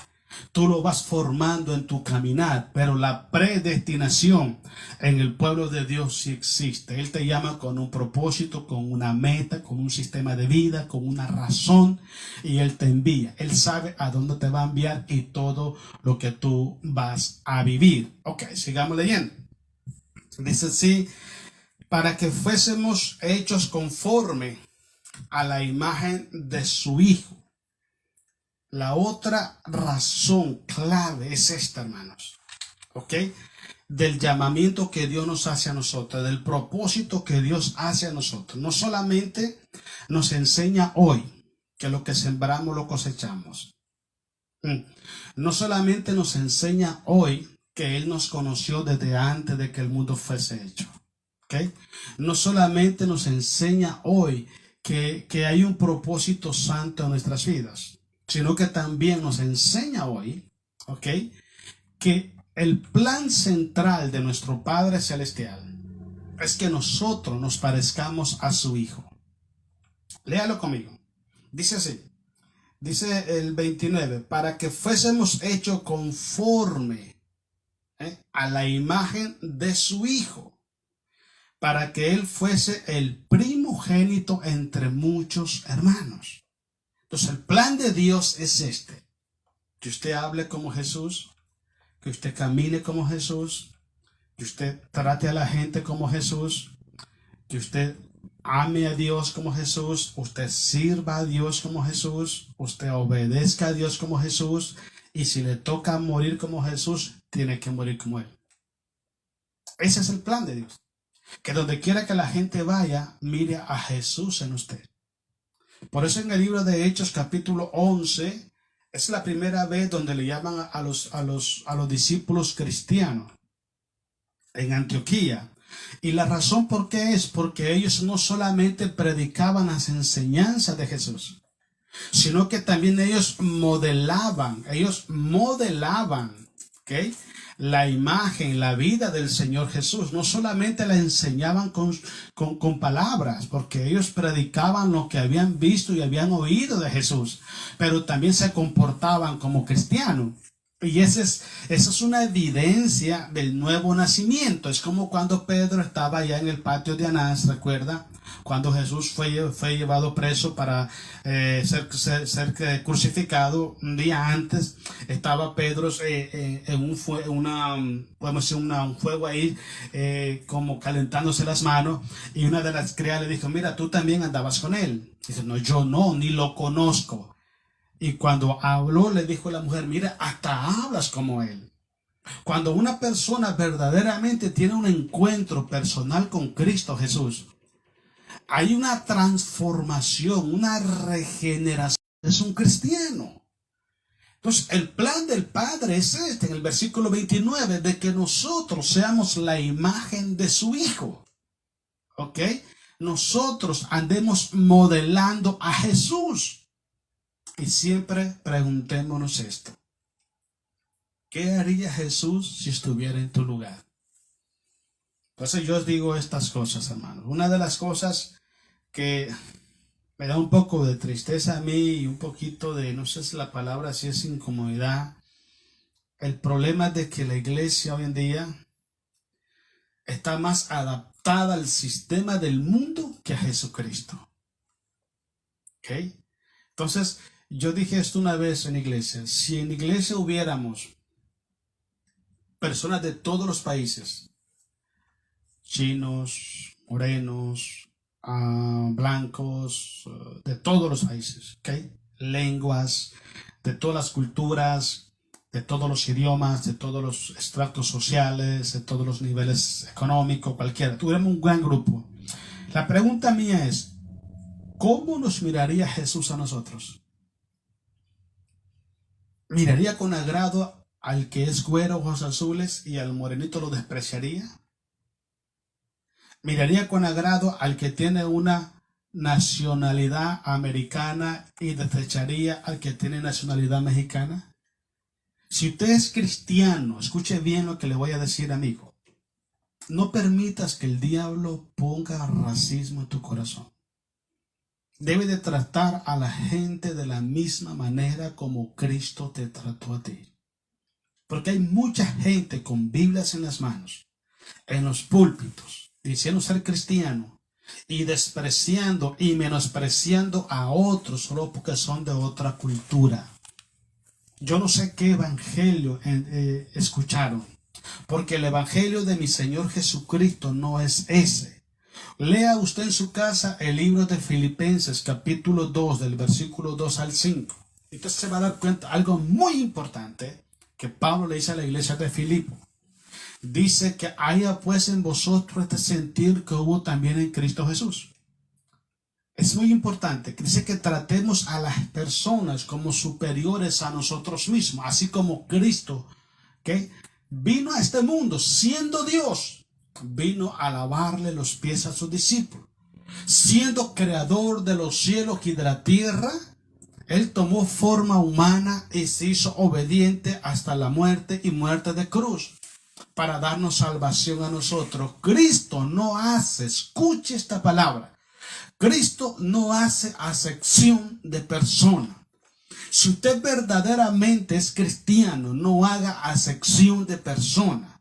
tú lo vas formando en tu caminar, pero la predestinación en el pueblo de Dios sí existe. Él te llama con un propósito, con una meta, con un sistema de vida, con una razón, y Él te envía. Él sabe a dónde te va a enviar y todo lo que tú vas a vivir. Ok, sigamos leyendo. Dice así, para que fuésemos hechos conforme a la imagen de su Hijo. La otra razón clave es esta, hermanos, ¿ok? Del llamamiento que Dios nos hace a nosotros, del propósito que Dios hace a nosotros. No solamente nos enseña hoy que lo que sembramos lo cosechamos. No solamente nos enseña hoy que Él nos conoció desde antes de que el mundo fuese hecho. ¿Ok? No solamente nos enseña hoy que hay un propósito santo en nuestras vidas, sino que también nos enseña hoy, ¿ok?, que el plan central de nuestro Padre Celestial es que nosotros nos parezcamos a su Hijo. Léalo conmigo. Dice así, dice el 29, para que fuésemos hechos conforme a la imagen de su Hijo, para que Él fuese el primogénito entre muchos hermanos. Entonces el plan de Dios es este: que usted hable como Jesús, que usted camine como Jesús, que usted trate a la gente como Jesús, que usted ame a Dios como Jesús, usted sirva a Dios como Jesús, usted obedezca a Dios como Jesús, y si le toca morir como Jesús, tiene que morir como Él. Ese es el plan de Dios. Que donde quiera que la gente vaya, mire a Jesús en usted. Por eso en el libro de Hechos capítulo 11 es la primera vez donde le llaman a los discípulos cristianos en Antioquía. Y la razón por qué es porque ellos no solamente predicaban las enseñanzas de Jesús, sino que también ellos modelaban, ¿ok?, la imagen, la vida del Señor Jesús. No solamente la enseñaban con palabras, porque ellos predicaban lo que habían visto y habían oído de Jesús, pero también se comportaban como cristianos. Y esa es una evidencia del nuevo nacimiento. Es como cuando Pedro estaba allá en el patio de Anás, ¿recuerda? Cuando Jesús fue llevado preso para ser crucificado. Un día antes estaba Pedro en un fuego ahí, como calentándose las manos, y una de las criadas le dijo, mira, tú también andabas con él. Dice, no, yo no, ni lo conozco. Y cuando habló, le dijo a la mujer, mira, hasta hablas como él. Cuando una persona verdaderamente tiene un encuentro personal con Cristo Jesús, hay una transformación, una regeneración. Es un cristiano. Entonces, el plan del Padre es este, en el versículo 29, de que nosotros seamos la imagen de su Hijo. ¿Ok? Nosotros andemos modelando a Jesús. Y siempre preguntémonos esto: ¿qué haría Jesús si estuviera en tu lugar? Entonces yo os digo estas cosas, hermanos. Una de las cosas que me da un poco de tristeza a mí y un poquito de, no sé si la palabra si es incomodidad, el problema es de que la iglesia hoy en día está más adaptada al sistema del mundo que a Jesucristo. ¿Ok? Entonces, yo dije esto una vez en iglesia: si en iglesia hubiéramos personas de todos los países, chinos, morenos, blancos, de todos los países, ¿okay?, lenguas, de todas las culturas, de todos los idiomas, de todos los estratos sociales, de todos los niveles económicos, cualquiera, tuviéramos un gran grupo. La pregunta mía es, ¿cómo nos miraría Jesús a nosotros? ¿Miraría con agrado al que es güero, ojos azules, y al morenito lo despreciaría? ¿Miraría con agrado al que tiene una nacionalidad americana y desecharía al que tiene nacionalidad mexicana? Si usted es cristiano, escuche bien lo que le voy a decir, amigo. No permitas que el diablo ponga racismo en tu corazón. Debe de tratar a la gente de la misma manera como Cristo te trató a ti. Porque hay mucha gente con Biblias en las manos, en los púlpitos, diciendo ser cristiano y despreciando y menospreciando a otros solo porque son de otra cultura. Yo no sé qué evangelio escucharon, porque el evangelio de mi Señor Jesucristo no es ese. Lea usted en su casa el libro de Filipenses capítulo 2 del versículo 2 al 5. Entonces se va a dar cuenta algo muy importante que Pablo le dice a la iglesia de Filipo. Dice que haya pues en vosotros este sentir que hubo también en Cristo Jesús. Es muy importante que dice que tratemos a las personas como superiores a nosotros mismos, así como Cristo, que vino a este mundo siendo Dios, vino a lavarle los pies a sus discípulos. Siendo creador de los cielos y de la tierra, Él tomó forma humana y se hizo obediente hasta la muerte y muerte de cruz para darnos salvación a nosotros. Cristo no hace, escuche esta palabra, Cristo no hace acepción de persona. Si usted verdaderamente es cristiano, no haga acepción de persona.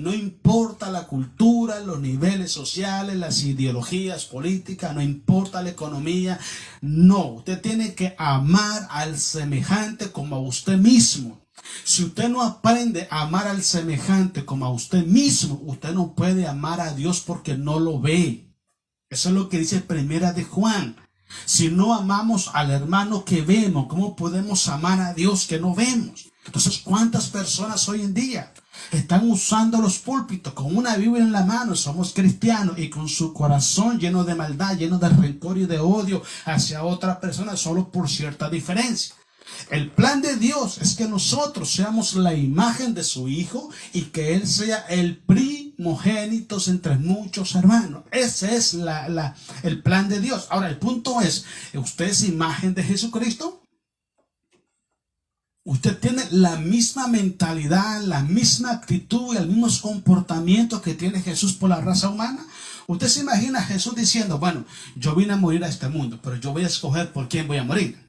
No importa la cultura, los niveles sociales, las ideologías políticas, no importa la economía. No, usted tiene que amar al semejante como a usted mismo. Si usted no aprende a amar al semejante como a usted mismo, usted no puede amar a Dios porque no lo ve. Eso es lo que dice Primera de Juan. Si no amamos al hermano que vemos, ¿cómo podemos amar a Dios que no vemos? Entonces, ¿cuántas personas hoy en día están usando los púlpitos con una Biblia en la mano? Somos cristianos y con su corazón lleno de maldad, lleno de rencor y de odio hacia otras personas solo por cierta diferencia. El plan de Dios es que nosotros seamos la imagen de su Hijo y que Él sea el primogénito entre muchos hermanos. Ese es el plan de Dios. Ahora, el punto es, ¿usted es imagen de Jesucristo? Usted tiene la misma mentalidad, la misma actitud y el mismo comportamiento que tiene Jesús por la raza humana. Usted se imagina a Jesús diciendo, bueno, yo vine a morir a este mundo, pero yo voy a escoger por quién voy a morir.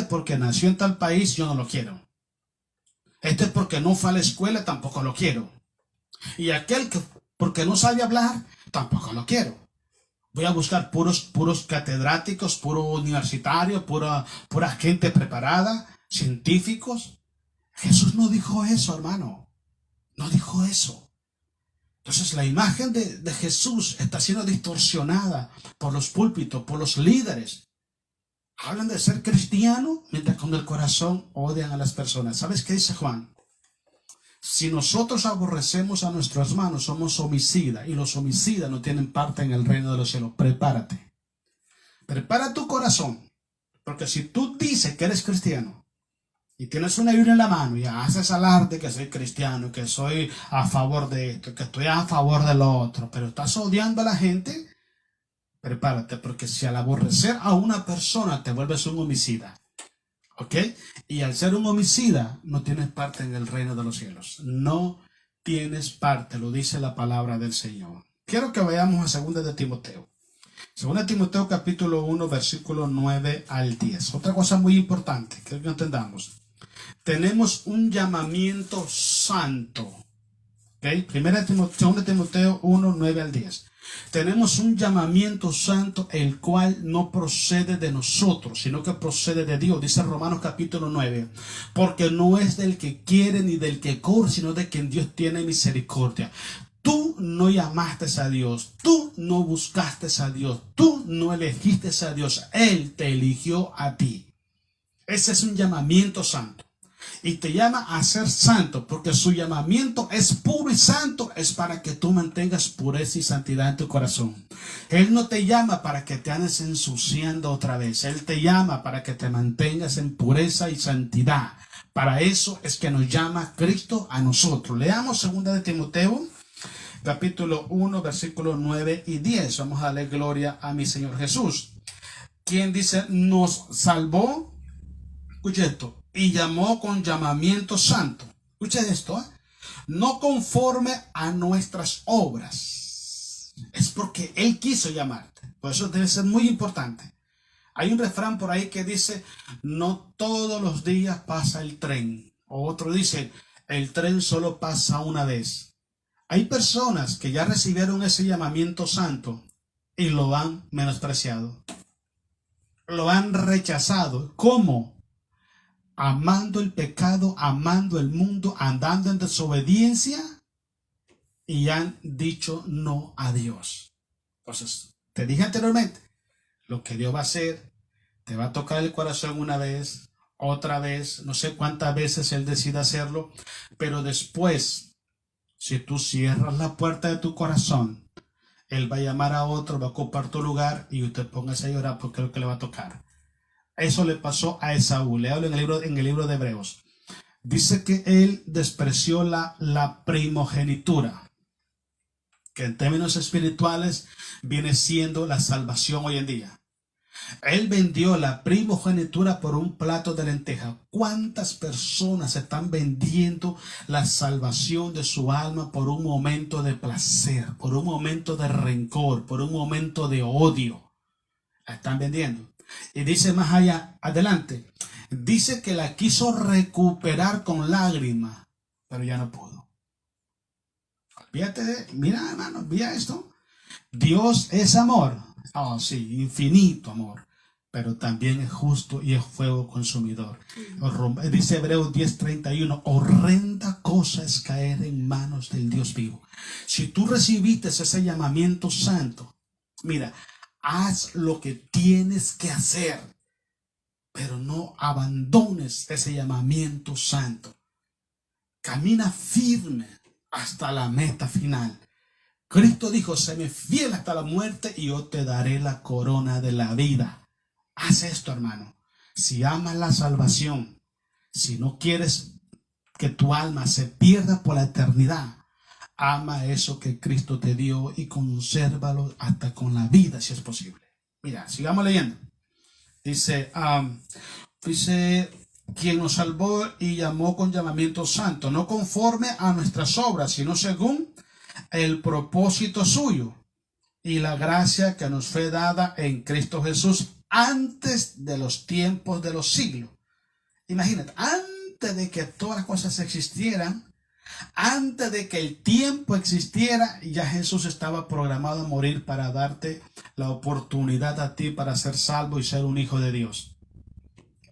Porque nació en tal país, yo no lo quiero. Porque no fue a la escuela, tampoco lo quiero. Y aquel que porque no sabe hablar, tampoco lo quiero. Voy a buscar puros catedráticos, puros universitarios, pura gente preparada, científicos. Jesús no dijo eso, hermano. No dijo eso. Entonces la imagen de Jesús está siendo distorsionada por los púlpitos, por los líderes. Hablan de ser cristiano mientras con el corazón odian a las personas. ¿Sabes qué dice Juan? Si nosotros aborrecemos a nuestros hermanos, somos homicidas, y los homicidas no tienen parte en el reino de los cielos. Prepárate. Prepara tu corazón. Porque si tú dices que eres cristiano y tienes una Biblia en la mano y haces alarde que soy cristiano, que soy a favor de esto, que estoy a favor de lo otro, pero estás odiando a la gente, prepárate, porque si al aborrecer a una persona te vuelves un homicida, y al ser un homicida no tienes parte en el reino de los cielos. No tienes parte, lo dice la palabra del Señor. Quiero que vayamos a 2 de Timoteo. 2 de Timoteo capítulo 1 versículo 9 al 10. Otra cosa muy importante, quiero que entendamos. Tenemos un llamamiento santo. 2 de Timoteo 1, 9 al 10. Tenemos un llamamiento santo, el cual no procede de nosotros, sino que procede de Dios. Dice Romanos capítulo 9, porque no es del que quiere ni del que corre, sino de quien Dios tiene misericordia. Tú no llamaste a Dios, tú no buscaste a Dios, tú no elegiste a Dios, Él te eligió a ti. Ese es un llamamiento santo. Y te llama a ser santo, porque su llamamiento es puro y santo, es para que tú mantengas pureza y santidad en tu corazón. Él no te llama para que te andes ensuciando otra vez. Él te llama para que te mantengas en pureza y santidad. Para eso es que nos llama Cristo a nosotros. Leamos 2 de Timoteo, capítulo 1, versículos 9 y 10. Vamos a darle gloria a mi Señor Jesús, quien dice, nos salvó, escuche esto, y llamó con llamamiento santo. Escuche esto, no conforme a nuestras obras. Es porque Él quiso llamarte. Por eso debe ser muy importante. Hay un refrán por ahí que dice, no todos los días pasa el tren. O otro dice, el tren solo pasa una vez. Hay personas que ya recibieron ese llamamiento santo y lo han menospreciado. Lo han rechazado. ¿Cómo? Amando el pecado, amando el mundo, andando en desobediencia y han dicho no a Dios. Entonces, te dije anteriormente, lo que Dios va a hacer, te va a tocar el corazón una vez, otra vez, no sé cuántas veces Él decida hacerlo, pero después, si tú cierras la puerta de tu corazón, Él va a llamar a otro, va a ocupar tu lugar y usted póngase a llorar porque es lo que le va a tocar. Eso le pasó a Esaú. Le hablo en el libro de Hebreos. Dice que él despreció la primogenitura, que en términos espirituales viene siendo la salvación hoy en día. Él vendió la primogenitura por un plato de lenteja. ¿Cuántas personas están vendiendo la salvación de su alma por un momento de placer, por un momento de rencor, por un momento de odio? La están vendiendo. Y dice más allá, adelante, dice que la quiso recuperar con lágrimas, pero ya no pudo. Fíjate, mira hermano, mira esto. Dios es amor. Oh, sí, infinito amor. Pero también es justo y es fuego consumidor. Dice Hebreos 10:31, horrenda cosa es caer en manos del Dios vivo. Si tú recibiste ese llamamiento santo, mira, haz lo que tienes que hacer, pero no abandones ese llamamiento santo. Camina firme hasta la meta final. Cristo dijo, séme fiel hasta la muerte y yo te daré la corona de la vida. Haz esto, hermano. Si amas la salvación, si no quieres que tu alma se pierda por la eternidad, ama eso que Cristo te dio y consérvalo hasta con la vida, si es posible. Mira, sigamos leyendo. Dice, quien nos salvó y llamó con llamamiento santo, no conforme a nuestras obras, sino según el propósito suyo y la gracia que nos fue dada en Cristo Jesús antes de los tiempos de los siglos. Imagínate, antes de que todas las cosas existieran, antes de que el tiempo existiera, ya Jesús estaba programado a morir para darte la oportunidad a ti para ser salvo y ser un hijo de Dios.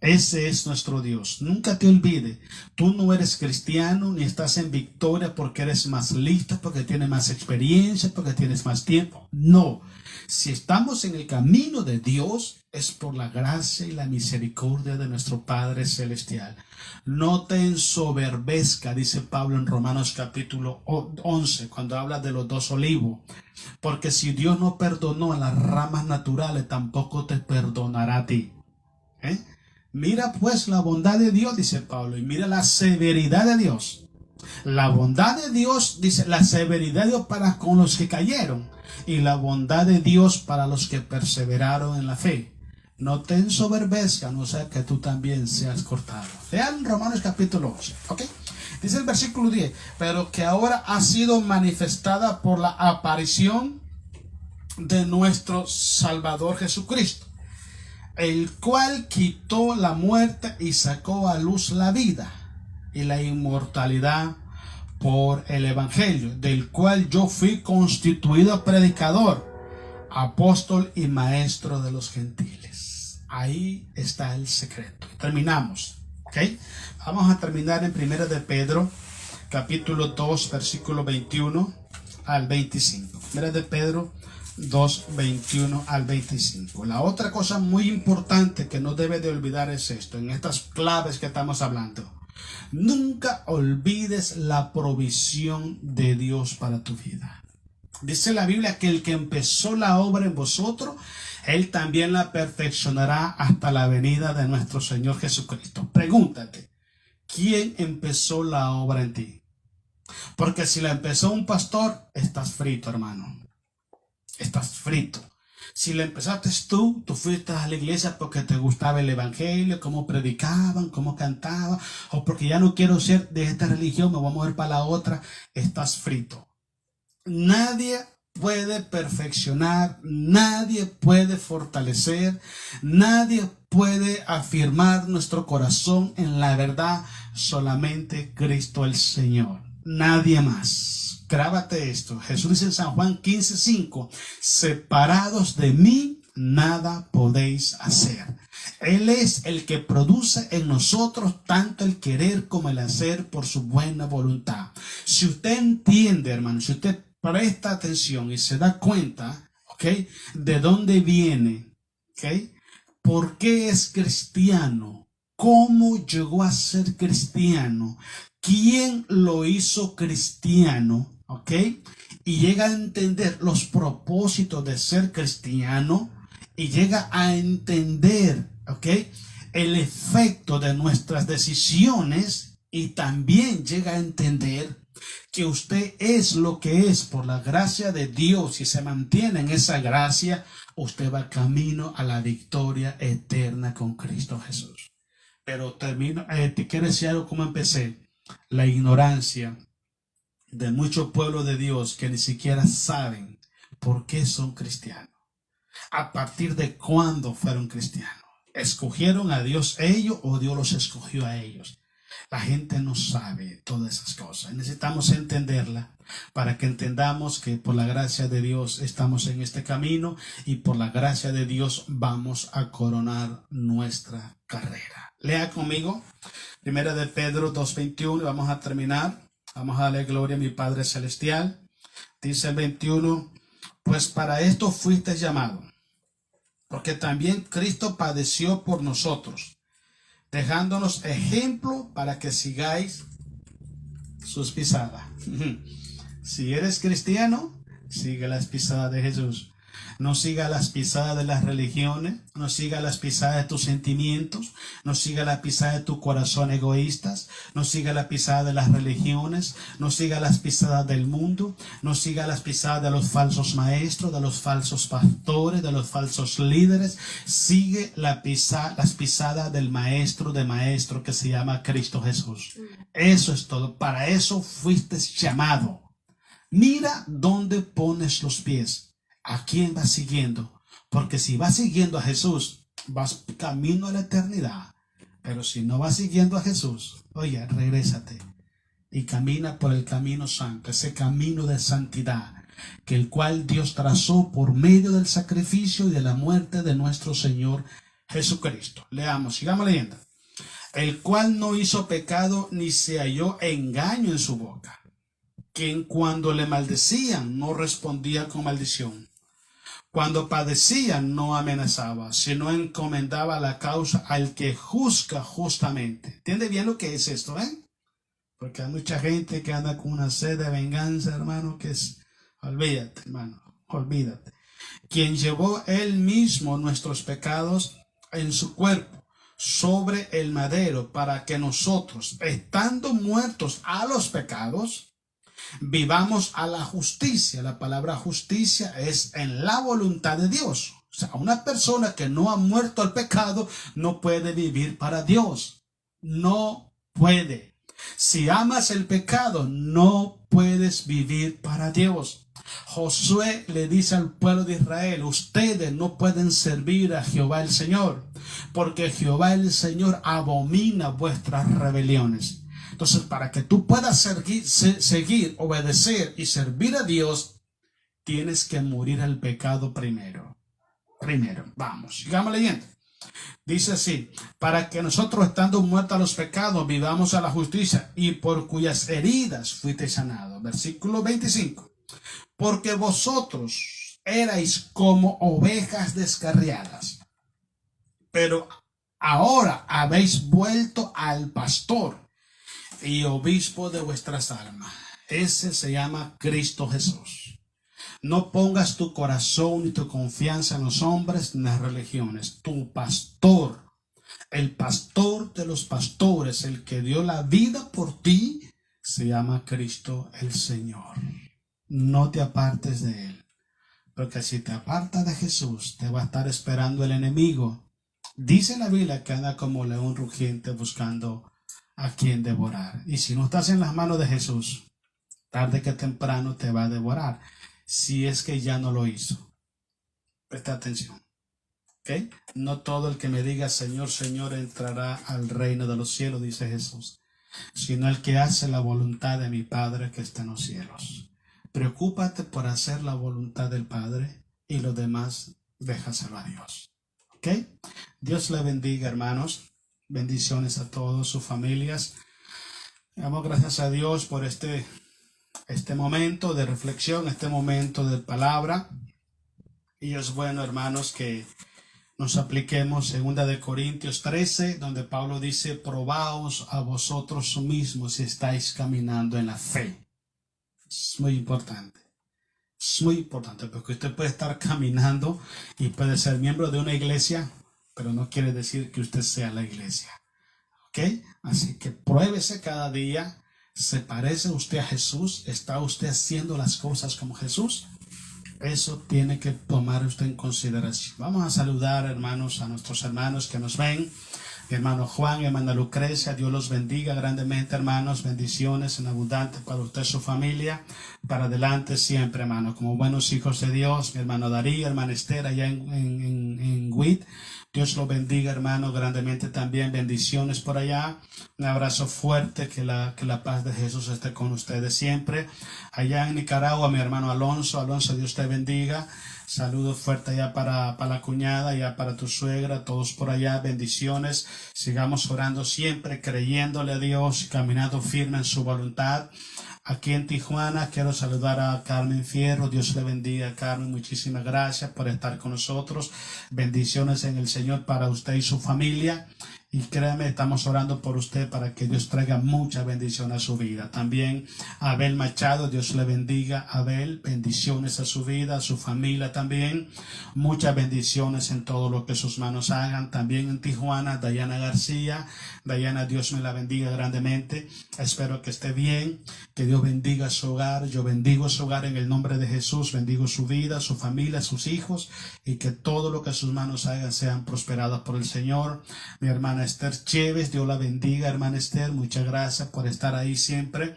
Ese es nuestro Dios. Nunca te olvides, tú no eres cristiano ni estás en victoria porque eres más listo, porque tienes más experiencia, porque tienes más tiempo. No, si estamos en el camino de Dios es por la gracia y la misericordia de nuestro Padre Celestial. No te ensoberbezca, dice Pablo en Romanos capítulo 11, cuando habla de los dos olivos. Porque si Dios no perdonó a las ramas naturales, tampoco te perdonará a ti. Mira pues la bondad de Dios, dice Pablo, y mira la severidad de Dios. La bondad de Dios, dice, la severidad de Dios para con los que cayeron y la bondad de Dios para los que perseveraron en la fe. No te ensoberbezca, no sea que tú también seas cortado. Lean Romanos capítulo 11, ¿ok? Dice el versículo 10, pero que ahora ha sido manifestada por la aparición de nuestro Salvador Jesucristo, el cual quitó la muerte y sacó a luz la vida y la inmortalidad por el Evangelio, del cual yo fui constituido predicador, apóstol y maestro de los gentiles. Ahí está el secreto. Terminamos, ¿ok? Vamos a terminar en 1 de Pedro, capítulo 2, versículo 21 al 25. 1 de Pedro 2, 21 al 25. La otra cosa muy importante que no debe de olvidar es esto, en estas claves que estamos hablando. Nunca olvides la provisión de Dios para tu vida. Dice la Biblia que el que empezó la obra en vosotros, Él también la perfeccionará hasta la venida de nuestro Señor Jesucristo. Pregúntate, ¿quién empezó la obra en ti? Porque si la empezó un pastor, estás frito, hermano. Estás frito. Si la empezaste tú fuiste a la iglesia porque te gustaba el evangelio, cómo predicaban, cómo cantaban, o porque ya no quiero ser de esta religión, me voy a mover para la otra, estás frito. Nadie puede perfeccionar, nadie puede fortalecer, nadie puede afirmar nuestro corazón en la verdad solamente Cristo el Señor, nadie más. Grábate esto. Jesús dice en San Juan 15:5, separados de mí, nada podéis hacer. Él es el que produce en nosotros tanto el querer como el hacer por su buena voluntad. Si usted entiende, hermano, si usted presta atención y se da cuenta, ¿ok?, de dónde viene, ¿ok?, por qué es cristiano, cómo llegó a ser cristiano, quién lo hizo cristiano, ¿ok?, y llega a entender los propósitos de ser cristiano, y llega a entender, ¿ok?, el efecto de nuestras decisiones, y también llega a entender que usted es lo que es por la gracia de Dios, y se mantiene en esa gracia, usted va camino a la victoria eterna con Cristo Jesús. Pero termino, te quiero decir algo como empecé. La ignorancia de muchos pueblos de Dios que ni siquiera saben por qué son cristianos. A partir de cuándo fueron cristianos. ¿Escogieron a Dios ellos o Dios los escogió a ellos? La gente no sabe todas esas cosas. Necesitamos entenderla para que entendamos que por la gracia de Dios estamos en este camino, y por la gracia de Dios vamos a coronar nuestra carrera. Lea conmigo Primera de Pedro 2:21 y vamos a terminar. Vamos a darle gloria a mi Padre Celestial. Dice el 21, pues para esto fuiste llamado, porque también Cristo padeció por nosotros, dejándonos ejemplo para que sigáis sus pisadas. Si eres cristiano, sigue las pisadas de Jesús. No siga las pisadas de las religiones, no siga las pisadas de tus sentimientos, no siga la pisada de tu corazón egoístas, no siga la pisada de las religiones, no siga las pisadas del mundo, no siga las pisadas de los falsos maestros, de los falsos pastores, de los falsos líderes. Sigue las pisadas del maestro de maestro que se llama Cristo Jesús. Eso es todo. Para eso fuiste llamado. Mira dónde pones los pies. ¿A quién vas siguiendo? Porque si vas siguiendo a Jesús, vas camino a la eternidad. Pero si no vas siguiendo a Jesús, oye, regrésate y camina por el camino santo, ese camino de santidad, que el cual Dios trazó por medio del sacrificio y de la muerte de nuestro Señor Jesucristo. Leamos, sigamos leyendo. El cual no hizo pecado ni se halló engaño en su boca, quien cuando le maldecían no respondía con maldición. Cuando padecía no amenazaba, sino encomendaba la causa al que juzga justamente. ¿Entiende bien lo que es esto, Porque hay mucha gente que anda con una sed de venganza, hermano, que es, olvídate, hermano, olvídate. Quien llevó él mismo nuestros pecados en su cuerpo sobre el madero, para que nosotros, estando muertos a los pecados, vivamos a la justicia. La palabra justicia es en la voluntad de Dios. O sea, una persona que no ha muerto al pecado no puede vivir para Dios. No puede. Si amas el pecado, no puedes vivir para Dios. Josué le dice al pueblo de Israel, ustedes no pueden servir a Jehová el Señor, porque Jehová el Señor abomina vuestras rebeliones. Entonces, para que tú puedas seguir, obedecer y servir a Dios, tienes que morir al pecado primero. Vamos, sigamos leyendo. Dice así, para que nosotros, estando muertos a los pecados, vivamos a la justicia, y por cuyas heridas fuiste sanado. Versículo 25. Porque vosotros erais como ovejas descarriadas, pero ahora habéis vuelto al pastor y obispo de vuestras almas. Ese se llama Cristo Jesús. No pongas tu corazón ni tu confianza en los hombres ni en las religiones. Tu pastor, el pastor de los pastores, el que dio la vida por ti, se llama Cristo el Señor. No te apartes de él, porque si te apartas de Jesús, te va a estar esperando el enemigo. Dice la Biblia que anda como león rugiente buscando a quien devorar. Y si no estás en las manos de Jesús, tarde que temprano te va a devorar, si es que ya no lo hizo. Presta atención, ¿ok? No todo el que me diga Señor, Señor entrará al reino de los cielos, dice Jesús, sino el que hace la voluntad de mi Padre que está en los cielos. Preocúpate por hacer la voluntad del Padre y lo demás déjaselo a Dios. ¿Ok? Dios le bendiga, hermanos. Bendiciones a todos sus familias. Damos gracias a Dios por este momento de reflexión, este momento de palabra. Y es bueno, hermanos, que nos apliquemos 2 Corintios 13, donde Pablo dice: probaos a vosotros mismos si estáis caminando en la fe. Es muy importante. Es muy importante porque usted puede estar caminando y puede ser miembro de una iglesia, pero no quiere decir que usted sea la iglesia. ¿Ok? Así que pruébese cada día. ¿Se parece usted a Jesús? ¿Está usted haciendo las cosas como Jesús? Eso tiene que tomar usted en consideración. Vamos a saludar, hermanos, a nuestros hermanos que nos ven. Mi hermano Juan, mi hermana Lucrecia, Dios los bendiga grandemente, hermanos. Bendiciones en abundante para usted y su familia. Para adelante siempre, hermano, como buenos hijos de Dios. Mi hermano Darío, hermana Esther, allá en WIT. Dios lo bendiga, hermano, grandemente también. Bendiciones por allá. Un abrazo fuerte. Que la paz de Jesús esté con ustedes siempre. Allá en Nicaragua, mi hermano Alonso. Alonso, Dios te bendiga. Saludos fuertes allá para la cuñada, allá para tu suegra, todos por allá. Bendiciones. Sigamos orando siempre, creyéndole a Dios, caminando firme en su voluntad. Aquí en Tijuana quiero saludar a Carmen Fierro. Dios le bendiga, Carmen. Muchísimas gracias por estar con nosotros. Bendiciones en el Señor para usted y su familia. Y créame, estamos orando por usted para que Dios traiga mucha bendición a su vida. También a Abel Machado, Dios le bendiga. Abel, bendiciones a su vida, a su familia también. Muchas bendiciones en todo lo que sus manos hagan. También en Tijuana, Dayana García. Dayana, Dios me la bendiga grandemente. Espero que esté bien. Que Dios bendiga su hogar. Yo bendigo su hogar en el nombre de Jesús. Bendigo su vida, su familia, sus hijos. Y que todo lo que sus manos hagan sean prosperadas por el Señor. Mi hermana Esther Chévez, Dios la bendiga, hermana Esther. Muchas gracias por estar ahí siempre.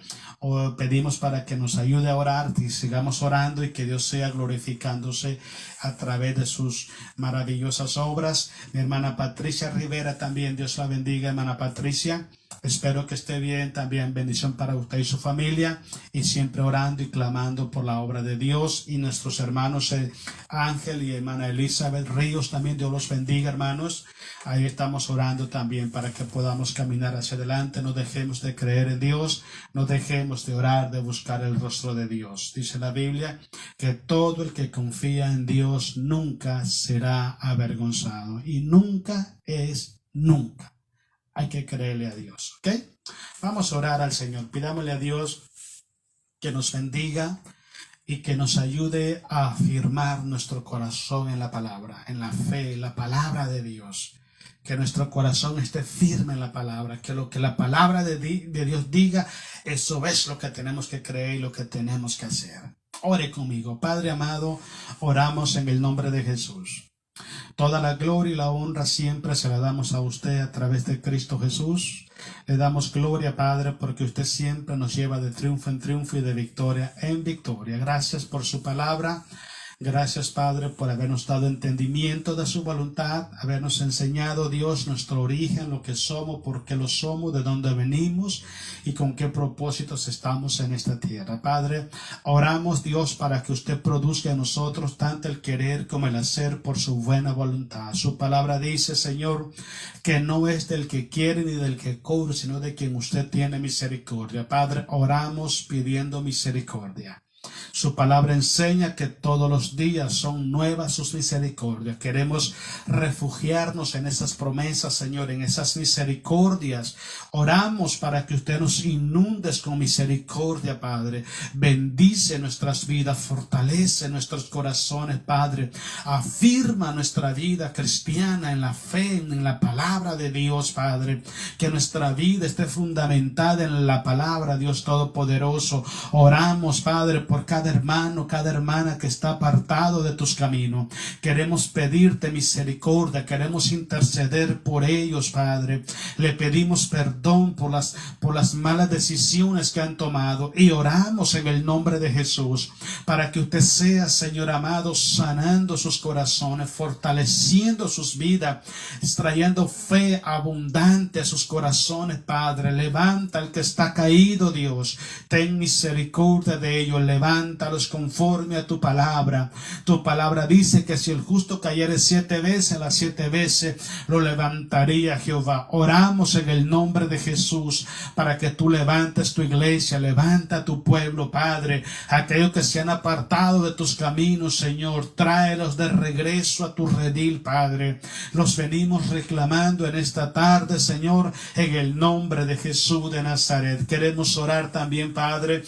Pedimos para que nos ayude a orar y sigamos orando y que Dios sea glorificándose a través de sus maravillosas obras. Mi hermana Patricia Rivera también, Dios la bendiga, hermana Patricia. Espero que esté bien también. Bendición para usted y su familia. Y siempre orando y clamando por la obra de Dios. Y nuestros hermanos Ángel y hermana Elizabeth Ríos también. Dios los bendiga, hermanos. Ahí estamos orando también para que podamos caminar hacia adelante. No dejemos de creer en Dios. No dejemos de orar, de buscar el rostro de Dios. Dice la Biblia que todo el que confía en Dios nunca será avergonzado. Y nunca es nunca. Hay que creerle a Dios, ¿ok? Vamos a orar al Señor. Pidámosle a Dios que nos bendiga y que nos ayude a afirmar nuestro corazón en la palabra, en la fe, en la palabra de Dios. Que nuestro corazón esté firme en la palabra, que lo que la palabra de Dios diga, eso es lo que tenemos que creer y lo que tenemos que hacer. Ore conmigo. Padre amado, oramos en el nombre de Jesús. Toda la gloria y la honra siempre se la damos a usted a través de Cristo Jesús. Le damos gloria, Padre, porque usted siempre nos lleva de triunfo en triunfo y de victoria en victoria. Gracias por su palabra. Gracias, Padre, por habernos dado entendimiento de su voluntad, habernos enseñado, Dios, nuestro origen, lo que somos, por qué lo somos, de dónde venimos y con qué propósitos estamos en esta tierra. Padre, oramos, Dios, para que usted produzca en nosotros tanto el querer como el hacer por su buena voluntad. Su palabra dice, Señor, que no es del que quiere ni del que corre, sino de quien usted tiene misericordia. Padre, oramos pidiendo misericordia. Su palabra enseña que todos los días son nuevas sus misericordias. Queremos refugiarnos en esas promesas, Señor, en esas misericordias. Oramos para que usted nos inunde con misericordia, Padre. Bendice nuestras vidas, fortalece nuestros corazones, Padre. Afirma nuestra vida cristiana en la fe, en la palabra de Dios, Padre. Que nuestra vida esté fundamentada en la palabra, Dios Todopoderoso. Oramos, Padre, por cada cada hermano, cada hermana que está apartado de tus caminos. Queremos pedirte misericordia, queremos interceder por ellos, Padre. Le pedimos perdón por las malas decisiones que han tomado y oramos en el nombre de Jesús para que usted sea, Señor amado, sanando sus corazones, fortaleciendo sus vidas, trayendo fe abundante a sus corazones, Padre. Levanta al que está caído, Dios. Ten misericordia de ellos, levántalos conforme a tu palabra. Tu palabra dice que si el justo cayere 7 veces, las 7 veces lo levantaría Jehová. Oramos en el nombre de Jesús para que tú levantes tu iglesia, levanta tu pueblo, Padre. Aquellos que se han apartado de tus caminos, Señor, tráelos de regreso a tu redil, Padre. Los venimos reclamando en esta tarde, Señor, en el nombre de Jesús de Nazaret. Queremos orar también, Padre,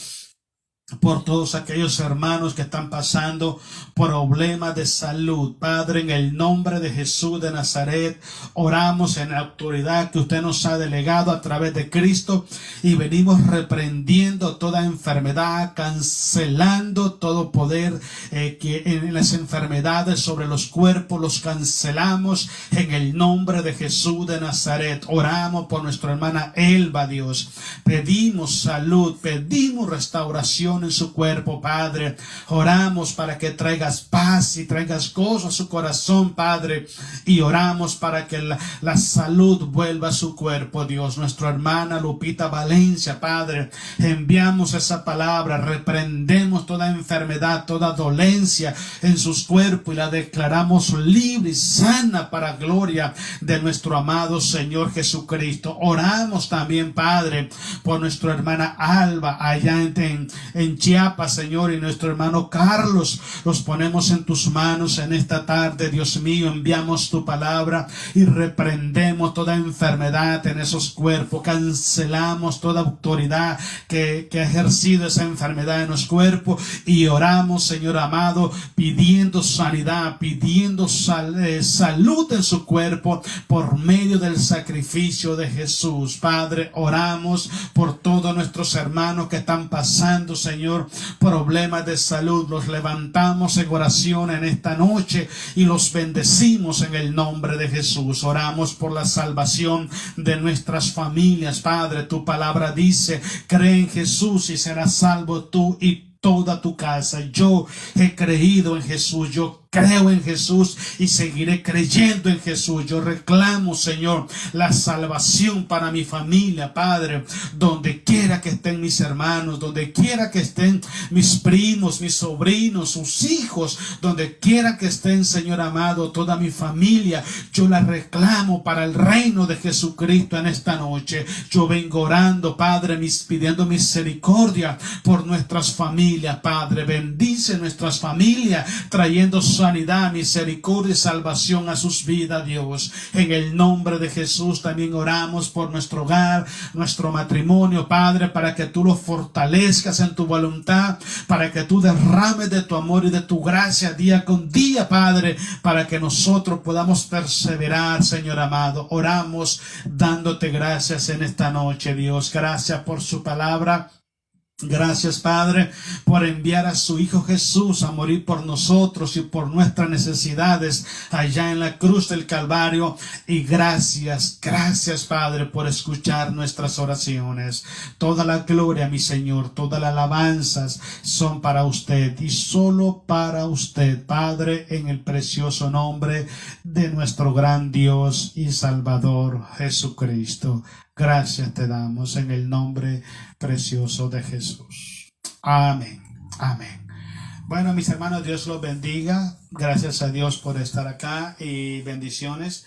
por todos aquellos hermanos que están pasando problemas de salud. Padre, en el nombre de Jesús de Nazaret, oramos en la autoridad que usted nos ha delegado a través de Cristo y venimos reprendiendo toda enfermedad, cancelando todo poder que en las enfermedades sobre los cuerpos, los cancelamos en el nombre de Jesús de Nazaret. Oramos por nuestra hermana Elba, Dios. Pedimos salud, pedimos restauración en su cuerpo, Padre. Oramos para que traigas paz y traigas gozo a su corazón, Padre, y oramos para que la salud vuelva a su cuerpo, Dios. Nuestra hermana Lupita Valencia, Padre, enviamos esa palabra, reprendemos toda enfermedad, toda dolencia en sus cuerpos y la declaramos libre y sana para gloria de nuestro amado Señor Jesucristo. Oramos también, Padre, por nuestra hermana Alba allá en Chiapas, Señor, y nuestro hermano Carlos. Los ponemos en tus manos en esta tarde, Dios mío. Enviamos tu palabra y reprendemos toda enfermedad en esos cuerpos. Cancelamos toda autoridad que ha ejercido esa enfermedad en los cuerpos y oramos, Señor amado, pidiendo sanidad, pidiendo salud en su cuerpo por medio del sacrificio de Jesús. Padre, oramos por todos nuestros hermanos que están pasando, Señor, problemas de salud. Los levantamos en oración en esta noche y los bendecimos en el nombre de Jesús. Oramos por la salvación de nuestras familias, Padre. Tu palabra dice: cree en Jesús y serás salvo tú y toda tu casa. Yo he creído en Jesús, yo creo en Jesús y seguiré creyendo en Jesús. Yo reclamo, Señor, la salvación para mi familia, Padre, donde quiera que estén mis hermanos, donde quiera que estén mis primos, mis sobrinos, sus hijos, donde quiera que estén, Señor amado, toda mi familia, yo la reclamo para el reino de Jesucristo en esta noche. Yo vengo orando, Padre, pidiendo misericordia por nuestras familias, Padre. Bendice nuestras familias, trayendo sanidad, misericordia y salvación a sus vidas, Dios. En el nombre de Jesús también oramos por nuestro hogar, nuestro matrimonio, Padre, para que tú lo fortalezcas en tu voluntad, para que tú derrames de tu amor y de tu gracia día con día, Padre, para que nosotros podamos perseverar, Señor amado. Oramos dándote gracias en esta noche, Dios. Gracias por su palabra. Gracias, Padre, por enviar a su Hijo Jesús a morir por nosotros y por nuestras necesidades allá en la cruz del Calvario. Y gracias, Padre, por escuchar nuestras oraciones. Toda la gloria, mi Señor, todas las alabanzas son para usted y solo para usted, Padre, en el precioso nombre de nuestro gran Dios y Salvador Jesucristo. Gracias te damos en el nombre precioso de Jesús. Amén. Amén. Bueno, mis hermanos, Dios los bendiga. Gracias a Dios por estar acá y bendiciones.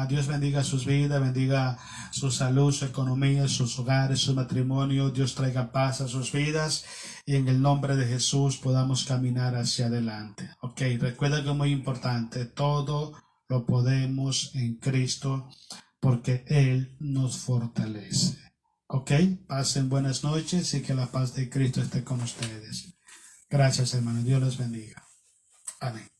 Dios bendiga sus vidas, bendiga su salud, su economía, sus hogares, su matrimonio. Dios traiga paz a sus vidas y en el nombre de Jesús podamos caminar hacia adelante. Ok, recuerda que es muy importante, todo lo podemos en Cristo, porque Él nos fortalece. Ok, pasen buenas noches y que la paz de Cristo esté con ustedes. Gracias, hermano. Dios los bendiga. Amén.